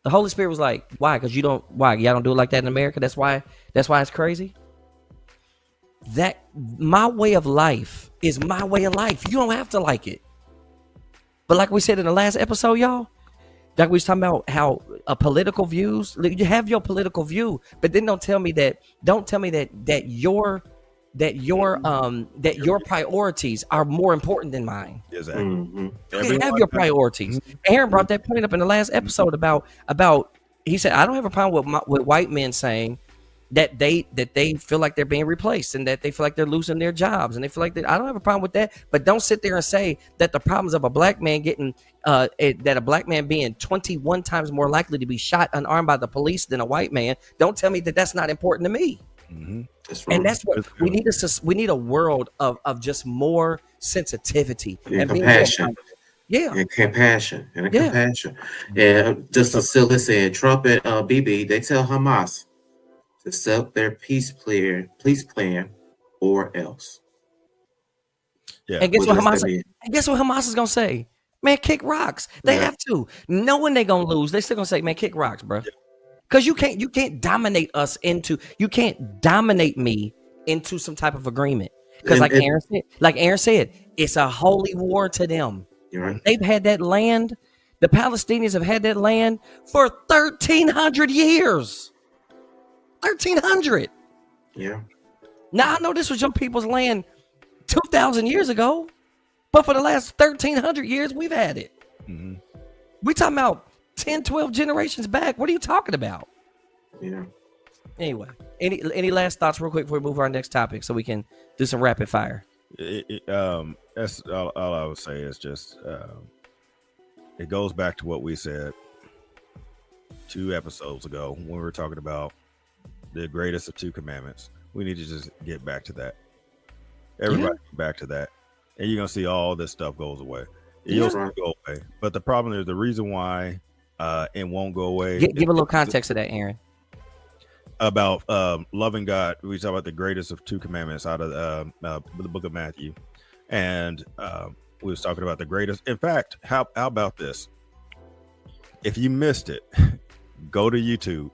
The Holy Spirit was like, why? Because y'all don't do it like that in America. That's why it's crazy. That my way of life is my way of life. You don't have to like it. But like we said in the last episode, y'all, like we was talking about how political views, you have your political view, but then don't tell me that your priorities are more important than mine. Exactly. You can have your priorities. Aaron brought that point up in the last episode about he said, I don't have a problem with white men saying that they feel like they're being replaced and that they feel like they're losing their jobs and they feel like I don't have a problem with that, but don't sit there and say that the problems of a black man getting that a black man being 21 times more likely to be shot unarmed by the police than a white man. Don't tell me that that's not important to me. And that's what we need. We need a world of just more sensitivity and compassion. And compassion. And just as Silly said, Trump and BB, they tell Hamas to accept their peace plan or else. Yeah. And guess what Hamas is gonna say? Man, kick rocks. They have to. Knowing they're gonna lose, they still gonna say, man, kick rocks, bro. Because you can't dominate me into some type of agreement. Because like Aaron said, it's a holy war to them. Right. They've had that land. The Palestinians have had that land for 1,300 years. 1,300. Yeah. Now I know this was your people's land 2,000 years ago, but for the last 1,300 years we've had it. We talking about 10, 12 generations back. What are you talking about? Yeah. Anyway, any last thoughts real quick before we move to our next topic so we can do some rapid fire? That's all I would say is just it goes back to what we said 2 episodes ago when we were talking about the greatest of 2 commandments. We need to just get back to that. Everybody get back to that. And you're going to see all this stuff goes away. It'll go away. But the problem is the reason why it won't go away. Give a little context to that, Aaron. About loving God. We talk about the greatest of 2 commandments out of the book of Matthew. And We was talking about the greatest. In fact, how about this? If you missed it, go to YouTube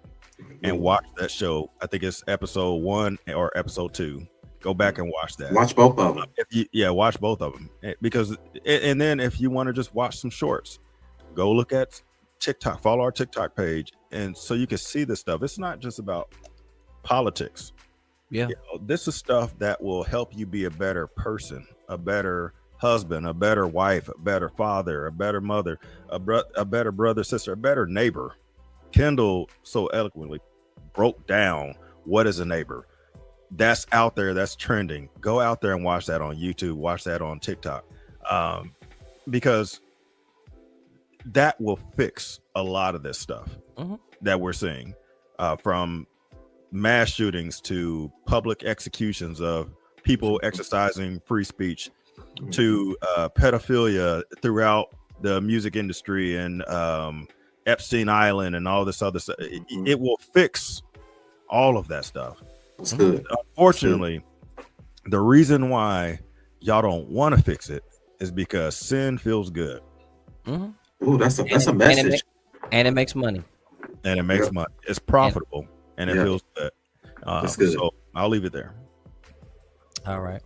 and watch that show. I think it's episode 1 or episode 2. Go back and watch that. Watch both of them. Watch both of them. Because, and then if you want to just watch some shorts, go look at TikTok, follow our TikTok page. And so you can see this stuff. It's not just about politics. Yeah. This is stuff that will help you be a better person, a better husband, a better wife, a better father, a better mother, a better brother, sister, a better neighbor. Kendall so eloquently broke down what is a neighbor. That's out there. That's trending. Go out there and watch that on YouTube. Watch that on TikTok, because that will fix a lot of this stuff that we're seeing, from mass shootings to public executions of people exercising free speech, to pedophilia throughout the music industry and Epstein Island and all this other stuff. It will fix all of that stuff. That's good. Unfortunately, the reason why y'all don't want to fix it is because sin feels good. Ooh, that's a message. And it makes money. And it makes money. It's profitable and it feels good. That's good. So I'll leave it there. All right.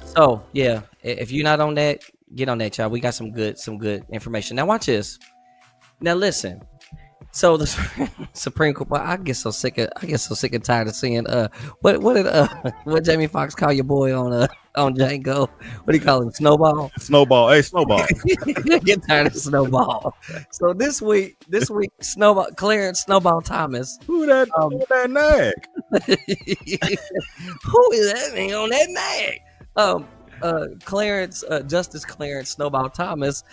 So yeah, if you're not on that, get on that, y'all. We got some good information. Now watch this. Now listen. So the Supreme Court, I get so sick and tired of seeing what Jamie Foxx call your boy on Django? What do you call him? Snowball? Snowball. Hey, Snowball. Get tired of Snowball. So this week, Snowball, Clarence Snowball Thomas. Who that nag? Who is that man on that nag? Justice Clarence Snowball Thomas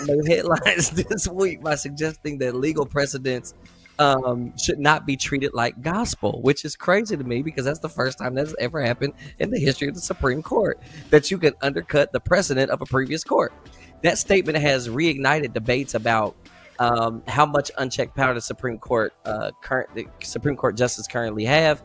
made headlines this week by suggesting that legal precedents should not be treated like gospel, which is crazy to me because that's the first time that's ever happened in the history of the Supreme Court, that you can undercut the precedent of a previous court. That statement has reignited debates about how much unchecked power the Supreme Court justices currently have.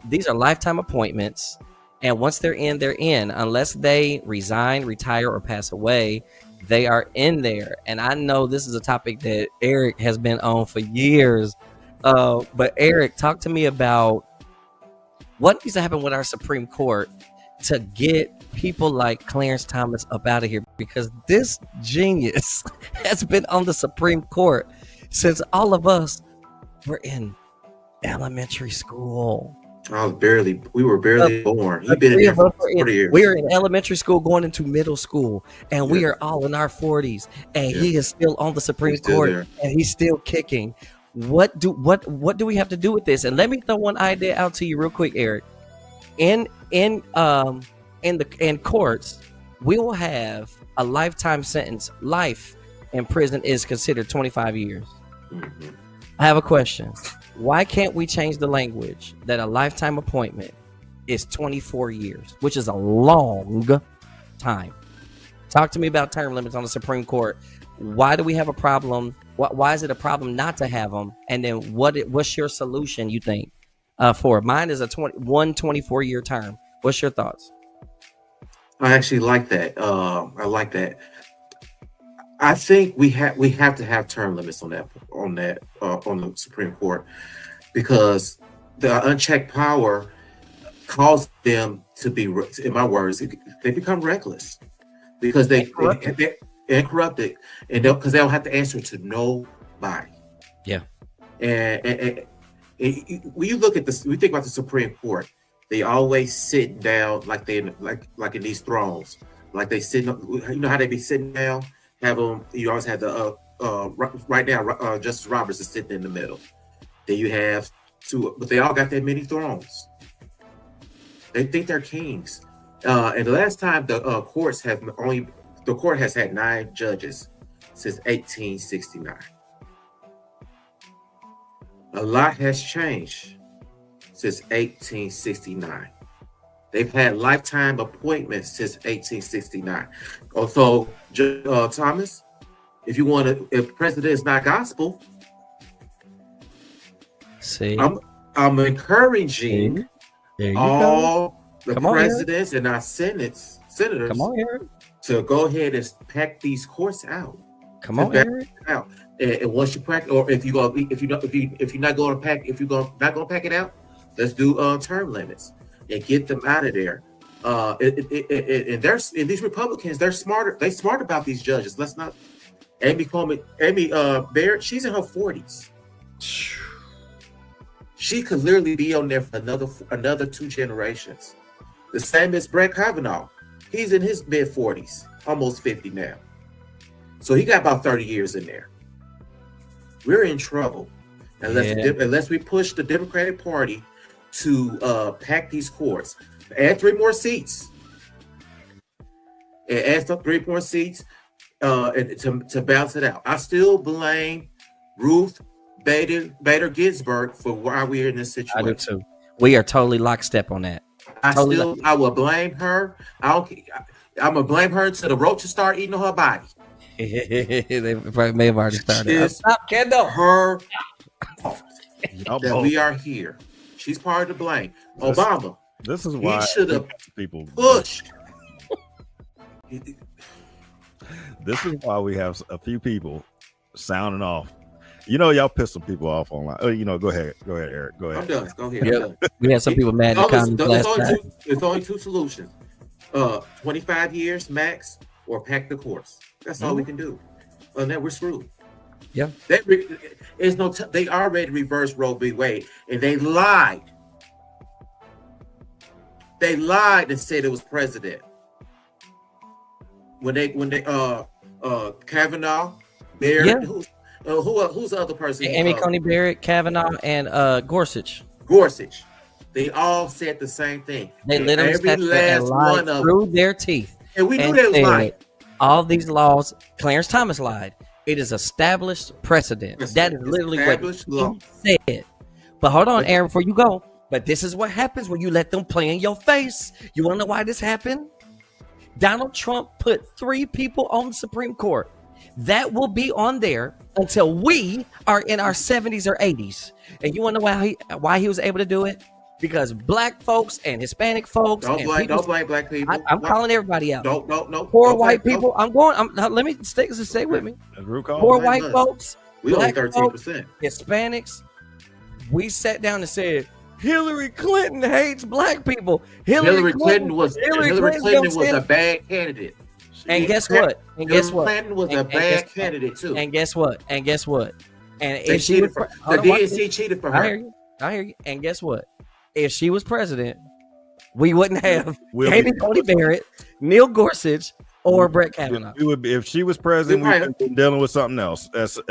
These are lifetime appointments. And once they're in, unless they resign, retire, or pass away, they are in there. And I know this is a topic that Eric has been on for years. But Eric, talk to me about what needs to happen with our Supreme Court to get people like Clarence Thomas up out of here, because this genius has been on the Supreme Court since all of us were in elementary school. We were barely born. He's been in there for 40 years. We were in elementary school going into middle school, and we are all in our 40s, and he is still on the Supreme Court, and he's still kicking. What do we have to do with this? And let me throw one idea out to you real quick, Eric. In courts, we will have a lifetime sentence. Life in prison is considered 25 years. I have a question. Why can't we change the language that a lifetime appointment is 24 years, which is a long time? Talk to me about term limits on the Supreme Court. Why do we have a problem? Why is it a problem not to have them? And then what's your solution, you think, for it? Mine is a 24-year term. What's your thoughts? I actually like that. I like that. I think we have to have term limits on the Supreme Court, because the unchecked power caused them to be, in my words, they become reckless because they're corrupted, and because they don't have to answer to nobody. Yeah. And when you look at this, we think about the Supreme Court, they always sit down like like in these thrones, like they sit. You know how they be sitting down. Have them. You always have the right now. Justice Roberts is sitting in the middle. Then you have two, but they all got that many thrones. They think they're kings. And the last time the court has had 9 judges since 1869. A lot has changed since 1869. They've had lifetime appointments since 1869. Also, Thomas, if president is not gospel, see, I'm encouraging all the Come on, presidents and our senators Come on, Aaron. to go ahead and pack these courts out. Come on, Aaron. Out. And once you practice, or if you're not going to pack it out, let's do term limits and get them out of there. And these Republicans, they're smarter. They smart about these judges. Let's not. Amy Barrett, she's in her 40s. She could literally be on there for another 2 generations. The same as Brett Kavanaugh. He's in his mid 40s, almost 50 now. So he got about 30 years in there. We're in trouble unless we push the Democratic Party to pack these courts. Add 3 more seats. And add some 3 more seats to balance it out. I still blame Ruth Bader Ginsburg for why we're in this situation. I do too. We are totally lockstep on that. I will blame her. I'm gonna blame her until the roaches start eating her body. They probably may have already started. Stop, Kendall. Her that we are here. She's part of the blame. Obama. This is why he should have people pushed. This is why we have a few people sounding off. You know, y'all piss some people off online. Oh, you know, go ahead, Eric. Go ahead. I'm done. Go ahead. Yep. We had some people mad in the comments. There's only 2 solutions. 25 years max, or pack the courts. That's all we can do. And then we're screwed. Yeah. They already reversed Roe v. Wade, and they lied. They lied and said it was president. When they Kavanaugh, Barrett, who's the other person? Amy Coney Barrett, Kavanaugh, and Gorsuch. They all said the same thing. They literally lied through their teeth. And we knew they was lying. All these laws, Clarence Thomas lied. It is established precedent. That is literally what he said. But hold on, Aaron, before you go. But this is what happens when you let them play in your face. You want to know why this happened? Donald Trump put 3 people on the Supreme Court. That will be on there until we are in our 70s or 80s. And you want to know why he was able to do it? Because black folks and Hispanic folks. Don't blame black people. I'm calling everybody out. No. Poor white people. Let me stay with me. Poor white folks. We only 13%. Hispanics. We sat down and said, Hillary Clinton hates black people. Hillary Clinton was a bad candidate. And guess what? Clinton was a bad candidate too. And guess what? And if she was, the DNC cheated for her. I hear you. And guess what? If she was president, we wouldn't have Amy Coney Barrett, Neil Gorsuch, or Brett Kavanaugh. We would be, if she was president, we would be dealing with something else. That's or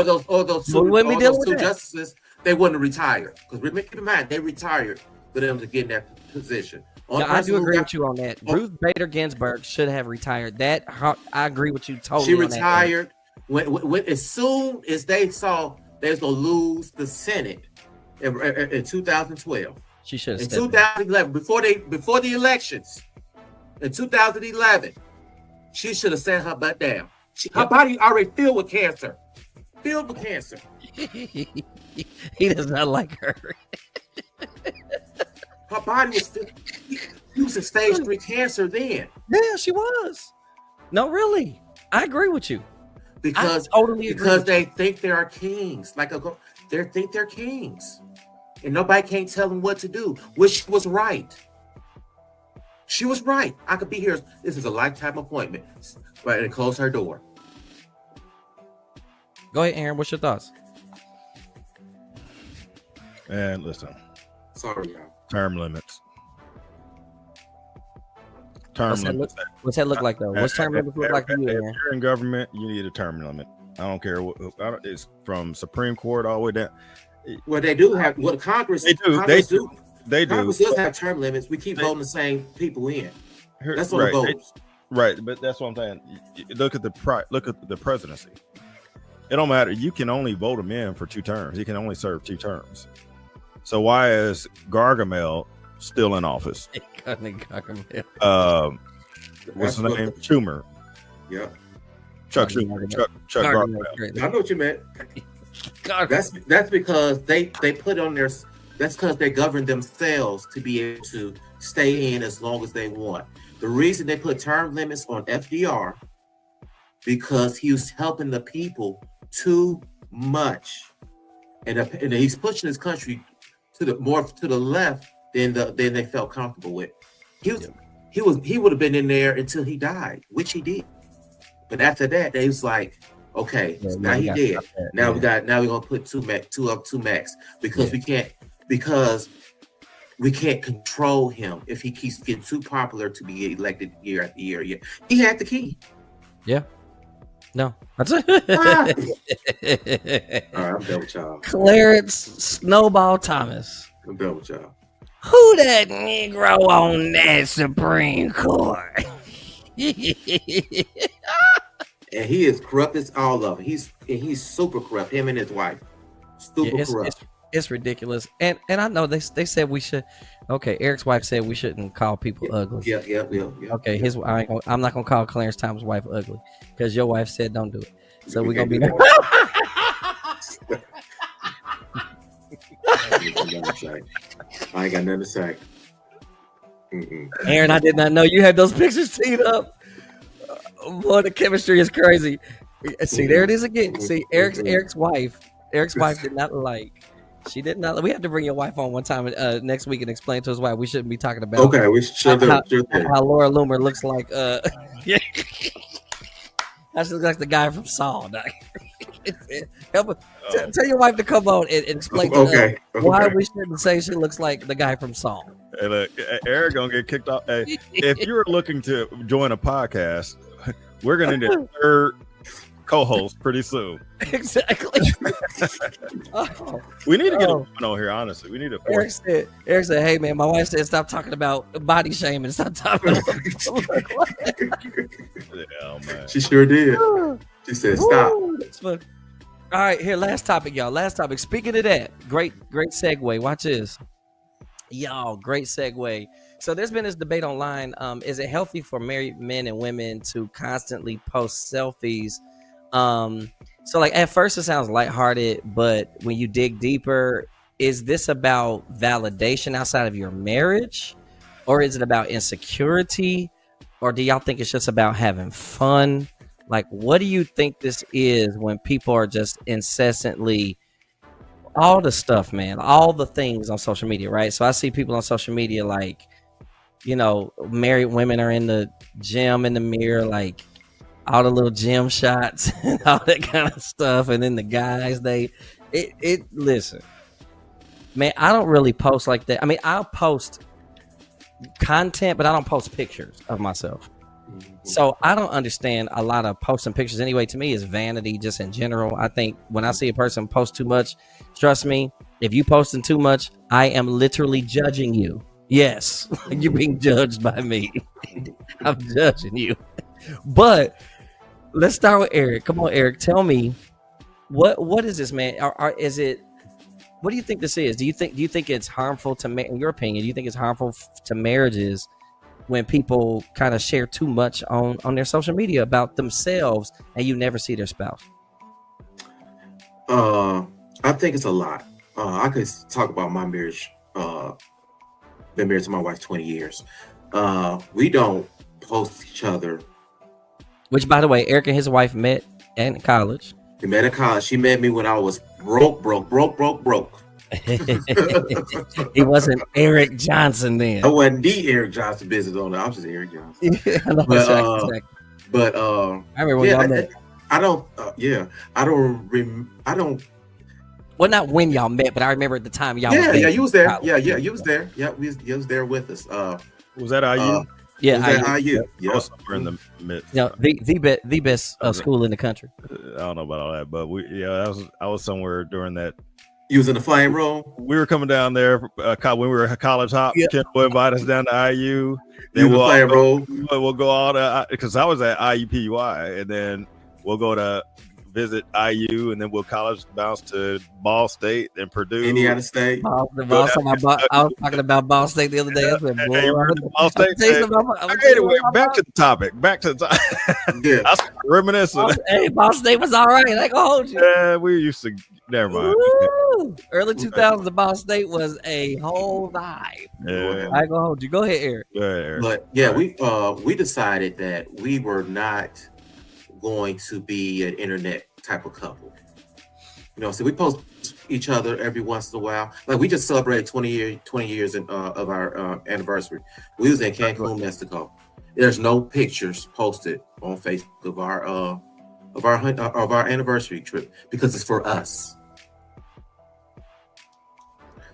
those two justices. They wouldn't retire, because keep in mind they retired for them to get in that position. I do agree with you on that. Ruth Bader Ginsburg should have retired. I agree with you totally. She retired when as soon as they saw they was gonna lose the Senate in 2012. She should have. In 2011, before the elections, in 2011, she should have sat her butt down. Her body already filled with cancer. He does not like her. Her body was still. She was in stage 3 cancer then. Yeah, she was. No, really, I agree with you. Because they think they are kings. They think they're kings, and nobody can't tell them what to do. Which was right. She was right. I could be here. This is a lifetime appointment. Right, and close her door. Go ahead, Aaron. What's your thoughts? And listen. Sorry, y'all. Term limits. What's that look like, though? What's term limits look like to you, Aaron? If you're in government, you need a term limit. I don't care what it's from Supreme Court all the way down. Well, they do have what Congress. They do. Congress does have term limits. We keep voting the same people in. That's what votes. Right, but that's what I'm saying. Look at the presidency. It don't matter. You can only vote him in for 2 terms. He can only serve 2 terms. So why is Gargamel still in office? What's his name? Schumer. Yeah. Chuck Schumer. Chuck Gargamel. I know what you meant. That's because they put on their That's because they govern themselves to be able to stay in as long as they want. The reason they put term limits on FDR because he was helping the people too much, and he's pushing his country to the more to the left than they felt comfortable with. He would have been in there until he died, which he did. But after that, they was like, okay, so now he did. Now we're gonna put two max because we can't control him if he keeps getting too popular to be elected year after year. Yeah, he had the key. Yeah. No, that's it. All right, I'm done with y'all. Clarence Snowball Thomas. I'm done with y'all. Who that Negro on that Supreme Court? And he is corrupt as all of them. He's super corrupt. Him and his wife, super corrupt. It's ridiculous. And I know they said we should. Okay, Eric's wife said we shouldn't call people ugly. Yeah. Okay, I'm not gonna call Clarence Thomas' wife ugly because your wife said don't do it. So we're gonna be. I ain't got nothing to say. Aaron, I did not know you had those pictures teed up. Boy, the chemistry is crazy. See, there it is again. See, Eric's wife did not like. She did not. We have to bring your wife on one time next week and explain to us why we shouldn't be talking about. Okay, we should. How Laura Loomer looks like. That looks like the guy from Saw. Tell your wife to come on and explain to us why we shouldn't say she looks like the guy from Saw. Hey, look, Eric gonna get kicked off. Hey, if you're looking to join a podcast, we're gonna need a third co-host pretty soon. Exactly. We need to get a woman on here. Honestly, we need a. Eric said, "Hey man, my wife said stop talking about body shaming. Stop talking." Yeah, man. She sure did. She said, "Stop." All right, here, last topic, y'all. Last topic. Speaking of that, great segue. Watch this, y'all. Great segue. So there's been this debate online. Is it healthy for married men and women to constantly post selfies? So like at first it sounds lighthearted, but when you dig deeper, is this about validation outside of your marriage, or is it about insecurity, or do y'all think it's just about having fun? Like, what do you think this is when people are just incessantly all the stuff, man, all the things on social media, right? So I see people on social media like, you know, married women are in the gym in the mirror, like all the little gym shots and all that kind of stuff. And then the guys, listen, man, I don't really post like that. I mean, I'll post content, but I don't post pictures of myself. So I don't understand a lot of posting pictures anyway. To me, it's vanity just in general. I think when I see a person post too much, trust me, if you posting too much, I am literally judging you. Yes, you're being judged by me. I'm judging you. But let's start with Eric. Come on, Eric. Tell me, what is this, man? Is it? What do you think this is? Do you think it's harmful to, in your opinion? Do you think it's harmful to marriages when people kind of share too much on their social media about themselves and you never see their spouse? I think it's a lot. I could talk about my marriage. Been married to my wife 20 years. We don't post each other. Which, by the way, Eric and his wife met in college. We met in college. She met me when I was broke. He wasn't Eric Johnson then. I wasn't the Eric Johnson business owner. I was just Eric Johnson. But I remember when y'all met. I don't. Well, not when y'all met, but I remember at the time y'all. Yeah, you was there. Yeah, you was there. Yeah, you was there with us. Was that IU? Yeah, IU. Yeah, somewhere in the midst. You know, the best school in the country. I don't know about all that, but I was somewhere during that. You was in the flame room. We were coming down there when we were at college hop. Yeah. Ken will invite us down to IU. Then we'll go all to because I was at IUPUI, and then we'll go to visit IU, and then we'll college bounce to Ball State and Purdue. Indiana State. I was talking about Ball State the other day. I said, Hey, Ball State. Anyway, back to the topic. Yeah. I was reminiscing. Hey, Ball State was all right. I ain't gonna hold you. Yeah, we used to. Never mind. Woo! Early 2000s, the Ball State was a whole vibe. Yeah. I ain't gonna hold you. Go ahead, Eric. But yeah, we decided that we were not going to be an internet type of couple. You know, so we post each other every once in a while. Like we just celebrated 20 years of our anniversary. We was in Cancun, Mexico. There's no pictures posted on Facebook of our anniversary trip because it's for us.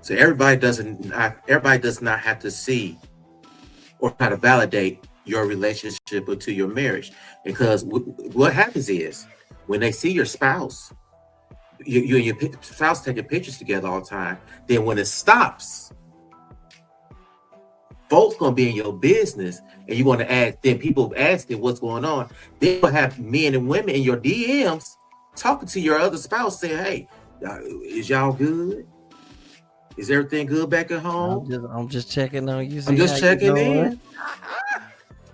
So everybody does not have to see or try to validate your relationship or to your marriage, because what happens is when they see your spouse, you and your spouse taking pictures together all the time, then when it stops, folks gonna be in your business, and you want to ask. Then people asking what's going on. They will have men and women in your DMs talking to your other spouse, saying, "Hey, is y'all good? Is everything good back at home? I'm just checking on you. I'm just checking in."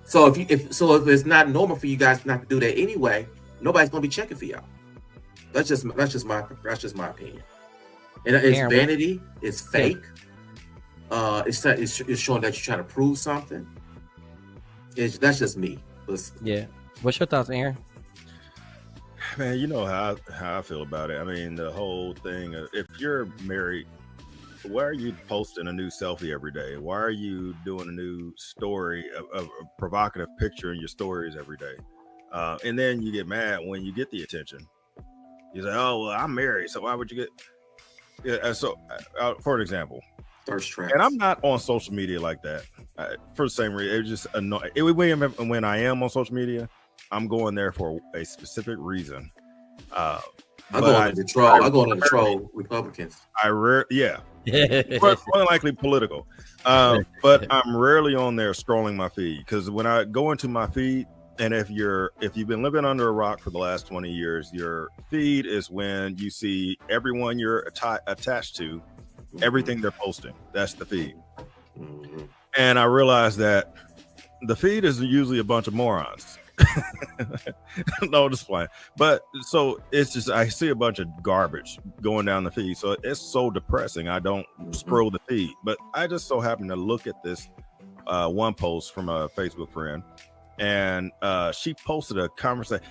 So if it's not normal for you guys not to do that anyway, nobody's gonna be checking for y'all. That's just my opinion. And it's vanity. It's fake. It's showing that you're trying to prove something. That's just me. Yeah. What's your thoughts, Aaron? Man, you know how I feel about it. I mean, the whole thing. If you're married, why are you posting a new selfie every day? Why are you doing a new story, a provocative picture in your stories every day? And then you get mad when you get the attention. You say, "Oh, well, I'm married, so why would you get?" Yeah. So, for an example, thirst traps. And I'm not on social media like that for the same reason. It was just annoying. When I am on social media, I'm going there for a specific reason. I go on to troll Republicans. But more likely political. But I'm rarely on there scrolling my feed, because when I go into my feed, and if you've been living under a rock for the last 20 years, your feed is when you see everyone you're attached to, everything they're posting. That's the feed. Mm-hmm. And I realized that the feed is usually a bunch of morons. No, just fine. But so it's just, I see a bunch of garbage going down the feed, so it's so depressing. I don't scroll the feed, but I just so happen to look at this one post from a Facebook friend, and she posted a conversation.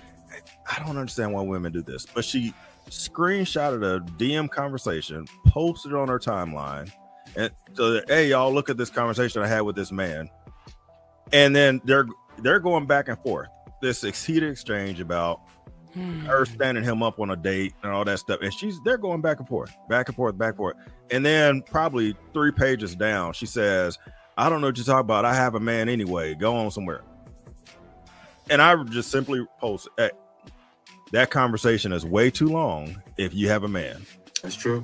I don't understand why women do this, but she screenshotted a DM conversation, posted it on her timeline, and so, "Hey, y'all, look at this conversation I had with this man." And then they're going back and forth, this heated exchange about her standing him up on a date and all that stuff, and they're going back and forth. And then probably 3 pages down, she says, "I don't know what you're talking about. I have a man anyway. Go on somewhere." And I just simply post, "Hey, that conversation is way too long if you have a man." That's true.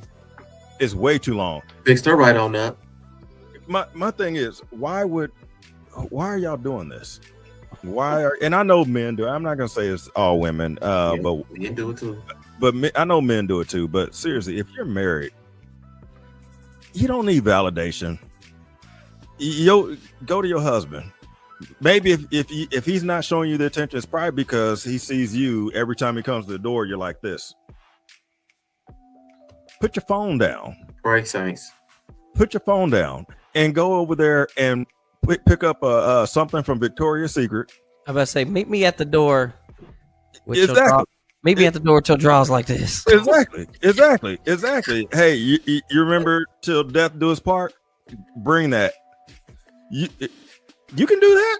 It's way too long. Fixed her right on that. My thing is, why are y'all doing this? And I know men do. I'm not gonna say it's all women, but men do it too. But I know men do it too. But seriously, if you're married, you don't need validation. Go to your husband. Maybe if he's not showing you the attention, it's probably because he sees you every time he comes to the door. You're like this. Put your phone down. Right, Saints. Put your phone down and go over there and pick up something from Victoria's Secret. I'm about to say, meet me at the door. Exactly. At the door with your drawers like this. Exactly. Hey, you remember "Till Death Do Us Part"? Bring that. You can do that.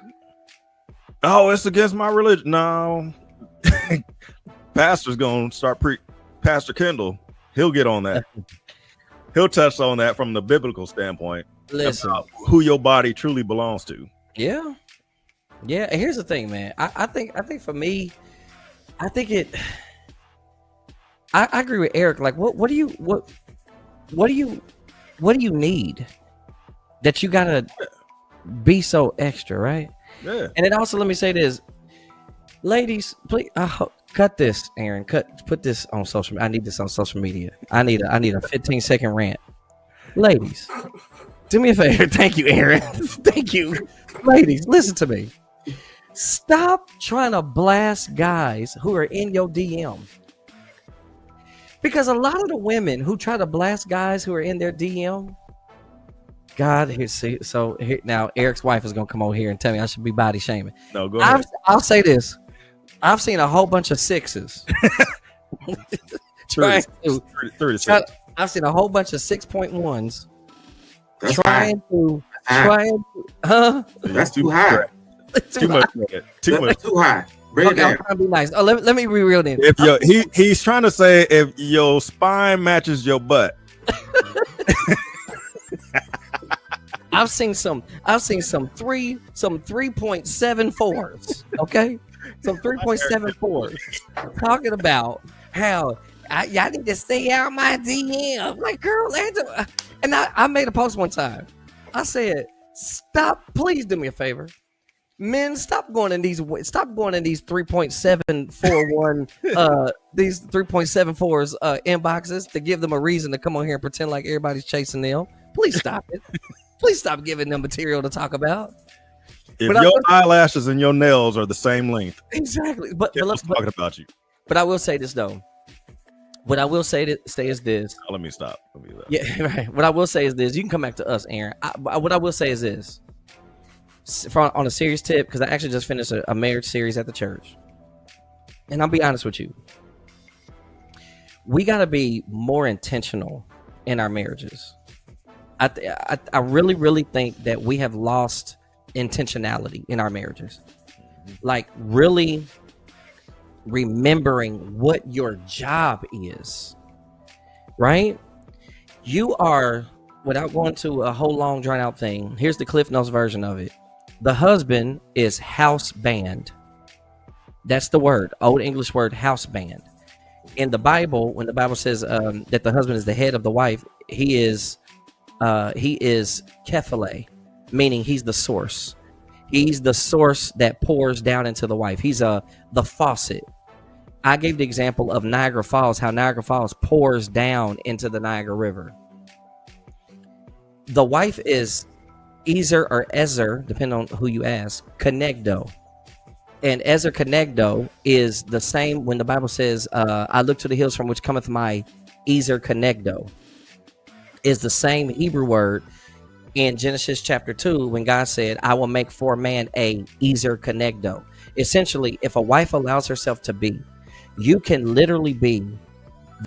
Oh, it's against my religion. No. Pastor's gonna start Pastor Kendall. He'll get on that. He'll touch on that from the biblical standpoint. Listen, about who your body truly belongs to. Yeah. And here's the thing, man. I think for me, I agree with Eric. Like, what do you need that you gotta be so extra, right? Yeah. And then also, let me say this, ladies, please. Cut this, Aaron. Put this on social. I need this on social media. I need a 15-second rant. Ladies, do me a favor. Thank you, Aaron. Thank you. Ladies, listen to me. Stop trying to blast guys who are in your DM. Because a lot of the women who try to blast guys who are in their DM, God, here now Eric's wife is gonna come over here and tell me I should be body shaming. No, go ahead. I'll say this. I've seen a whole bunch of 6s. I've seen a whole bunch of 6.1s. That's trying high. to That's too high. Too much. That's too high. Bring it Okay, I'm down. trying to be nice. Oh, let me be real then. If he's trying to say if your spine matches your butt. I've seen some 3.74s. Okay, some 3.74s talking about how y'all need to stay out my DM. Like, girl, and I made a post one time. I said, stop, please do me a favor. Men, stop going in these 3.741 these 3.74s inboxes to give them a reason to come on here and pretend like everybody's chasing them. Please stop it. Please stop giving them material to talk about. If your eyelashes and your nails are the same length, exactly. But talking about you. But I will say this though. What I will say is this. Oh, let me stop. Yeah, right. What I will say is this. You can come back to us, Aaron. What I will say is this. On a serious tip, because I actually just finished a marriage series at the church, and I'll be honest with you, we got to be more intentional in our marriages. I really, really think that we have lost intentionality in our marriages, like really remembering what your job is, right? You are, without going to a whole long drawn out thing, here's the Cliff Notes version of it. The husband is house band. That's the word, Old English word, house band. In the Bible, when the Bible says that the husband is the head of the wife, he is kephale, meaning he's the source. He's the source that pours down into the wife. He's the faucet. I gave the example of Niagara Falls, how Niagara Falls pours down into the Niagara River. The wife is Ezer or Ezer, depending on who you ask, Conegdo. And Ezer Conegdo is the same when the Bible says, I look to the hills from which cometh my Ezer Conegdo. Is the same Hebrew word in Genesis chapter 2 when God said, I will make for man a Ezer Conegdo. Essentially, if a wife allows herself to be, you can literally be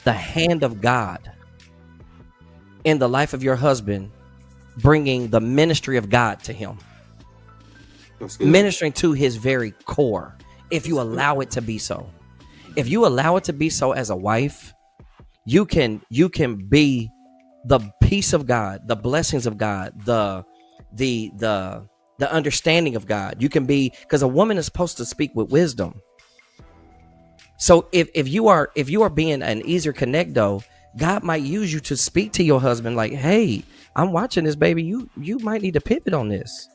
the hand of God in the life of your husband, bringing the ministry of God to him, ministering to his very core. If you allow it to be so, if you allow it to be so as a wife, you can be the peace of God, the blessings of God, the understanding of God. You can be, because a woman is supposed to speak with wisdom. So if you are being an Ezer Conegdo, God might use you to speak to your husband like, hey, I'm watching this, baby. You might need to pivot on this.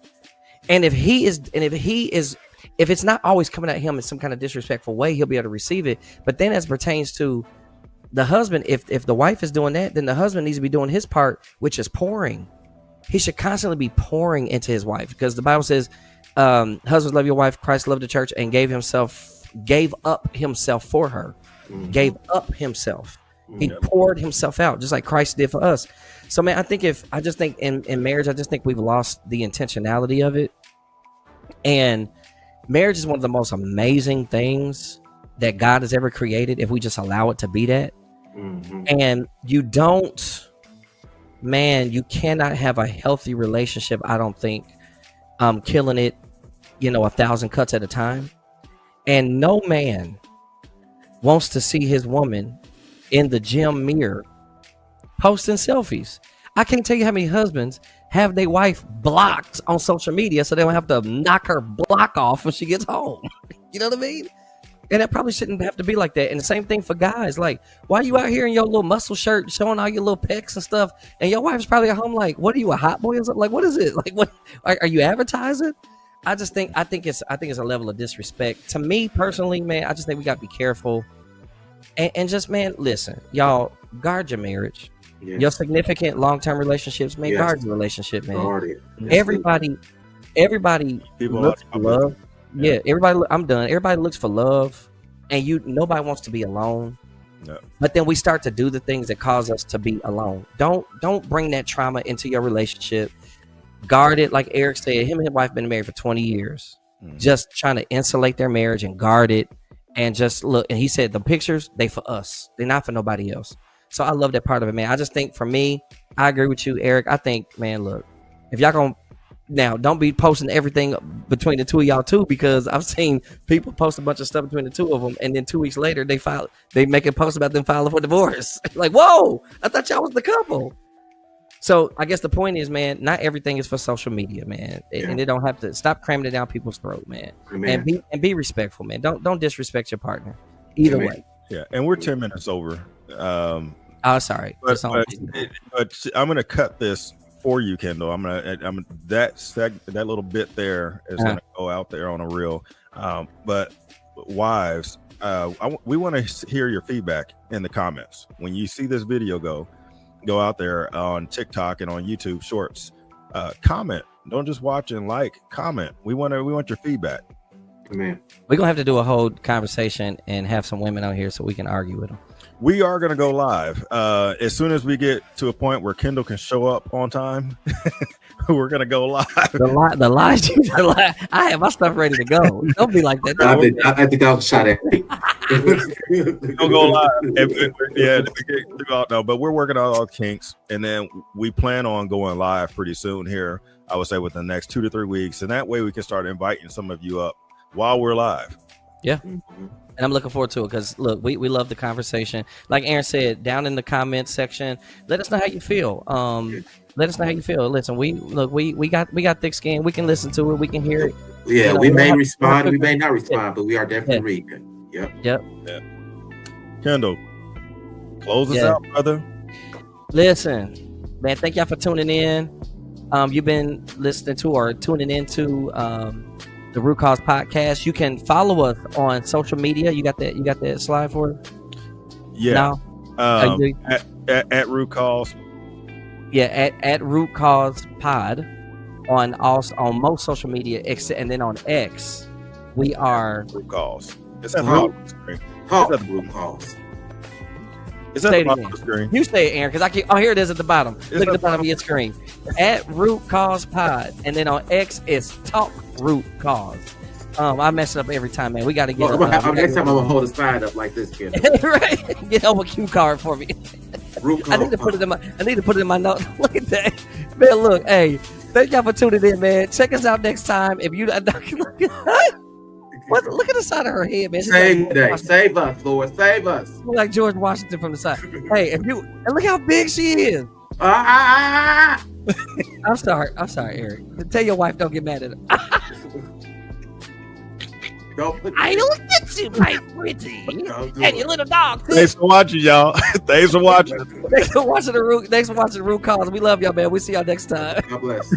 And if it's not always coming at him in some kind of disrespectful way, he'll be able to receive it. But then as pertains to the husband, if the wife is doing that, then the husband needs to be doing his part, which is pouring. He should constantly be pouring into his wife, because the Bible says, husbands, love your wife. Christ loved the church and gave up himself for her. Mm-hmm. Gave up himself. He poured himself out just like Christ did for us. So, man, I think in marriage, I just think we've lost the intentionality of it. And marriage is one of the most amazing things that God has ever created if we just allow it to be that. Mm-hmm. And you cannot have a healthy relationship, I don't think, killing it, 1,000 cuts at a time. And no man wants to see his woman in the gym mirror posting selfies. I can't tell you how many husbands have their wife blocked on social media so they don't have to knock her block off when she gets home. You know what I mean? And that probably shouldn't have to be like that. And the same thing for guys. Like, why are you out here in your little muscle shirt showing all your little pecs and stuff? And your wife's probably at home like, what are you, a hot boy or something? Like, what is it? Like, what are you advertising? I think it's a level of disrespect to me personally, man. I just think we got to be careful and just, man, listen, y'all, guard your marriage, your significant long-term relationships, man. Guard your relationship, man. Everybody People looks for love. Yeah, I'm done. Everybody looks for love, and nobody wants to be alone. No. But then we start to do the things that cause us to be alone. Don't bring that trauma into your relationship. Guard it, like Eric said. Him and his wife been married for 20 years, just trying to insulate their marriage and guard it, and just look. And he said the pictures, they for us. They're not for nobody else. So I love that part of it, man. I just think for me, I agree with you, Eric. I think, man, look, if y'all gonna now don't be posting everything between the two of y'all too, because I've seen people post a bunch of stuff between the two of them, and then 2 weeks later they make a post about them filing for divorce. Like, whoa, I thought y'all was the couple. So I guess the point is, man, not everything is for social media, man, and they don't have to stop cramming it down people's throat, man. Amen. And be respectful, man. Don't disrespect your partner either way. Yeah, and we're 10 minutes over. Oh, sorry, but I'm gonna cut this for you, Kendall. I'm that little bit there is gonna go out there on a reel. But wives, we want to hear your feedback in the comments when you see this video go out there on TikTok and on YouTube Shorts. Comment. Don't just watch and like. Comment. We want your feedback. Man, we're gonna have to do a whole conversation and have some women out here so we can argue with them. We are going to go live as soon as we get to a point where Kendall can show up on time. We're going to go live. The lie. I have my stuff ready to go. Don't be like that. I think I was shot at me. We'll go live. No, but we're working on all the kinks, and then we plan on going live pretty soon here. I would say within the next 2 to 3 weeks, and that way we can start inviting some of you up while we're live. Yeah. And I'm looking forward to it because, look, we love the conversation. Like Aaron said, down in the comments section, let us know how you feel. Let us know how you feel. Listen, we got thick skin. We can listen to it. We can hear it. Yeah, we may respond. We may not respond, but we are definitely reading. Yep. Kendall, close us out, brother. Listen, man, thank y'all for tuning in. You've been listening to or tuning into the Root Cause Podcast. You can follow us on social media. You got that slide for it? Yeah. No? At Root Cause. Yeah, at Root Cause Pod on most social media, and then on X, we are Root Cause. It's at the bottom of the screen. Root Cause. It's at the bottom of the screen. You say it, Aaron, because I keep. Oh, here it is at the bottom. Look at the bottom of your screen. At Root Cause Pod, and then on X it's Talk Root Cause. I mess it up every time, man. We got to get. Next time I'm gonna hold a sign up like this, kid. Right? Get over a cue card for me. I need to put it in my notes. Look at that, man. Look, hey, thank y'all for tuning in, man. Check us out next time. If you look at the side of her head, man. Save us, Lord, save us. Look like George Washington from the side. Hey, and look how big she is. I'm sorry, Eric. Tell your wife don't get mad at her. I don't get you, my pretty, and your little dog. Too. Thanks for watching, y'all. Thanks for watching. Thanks for watching the Root Cause. We love y'all, man. We see y'all next time. God bless.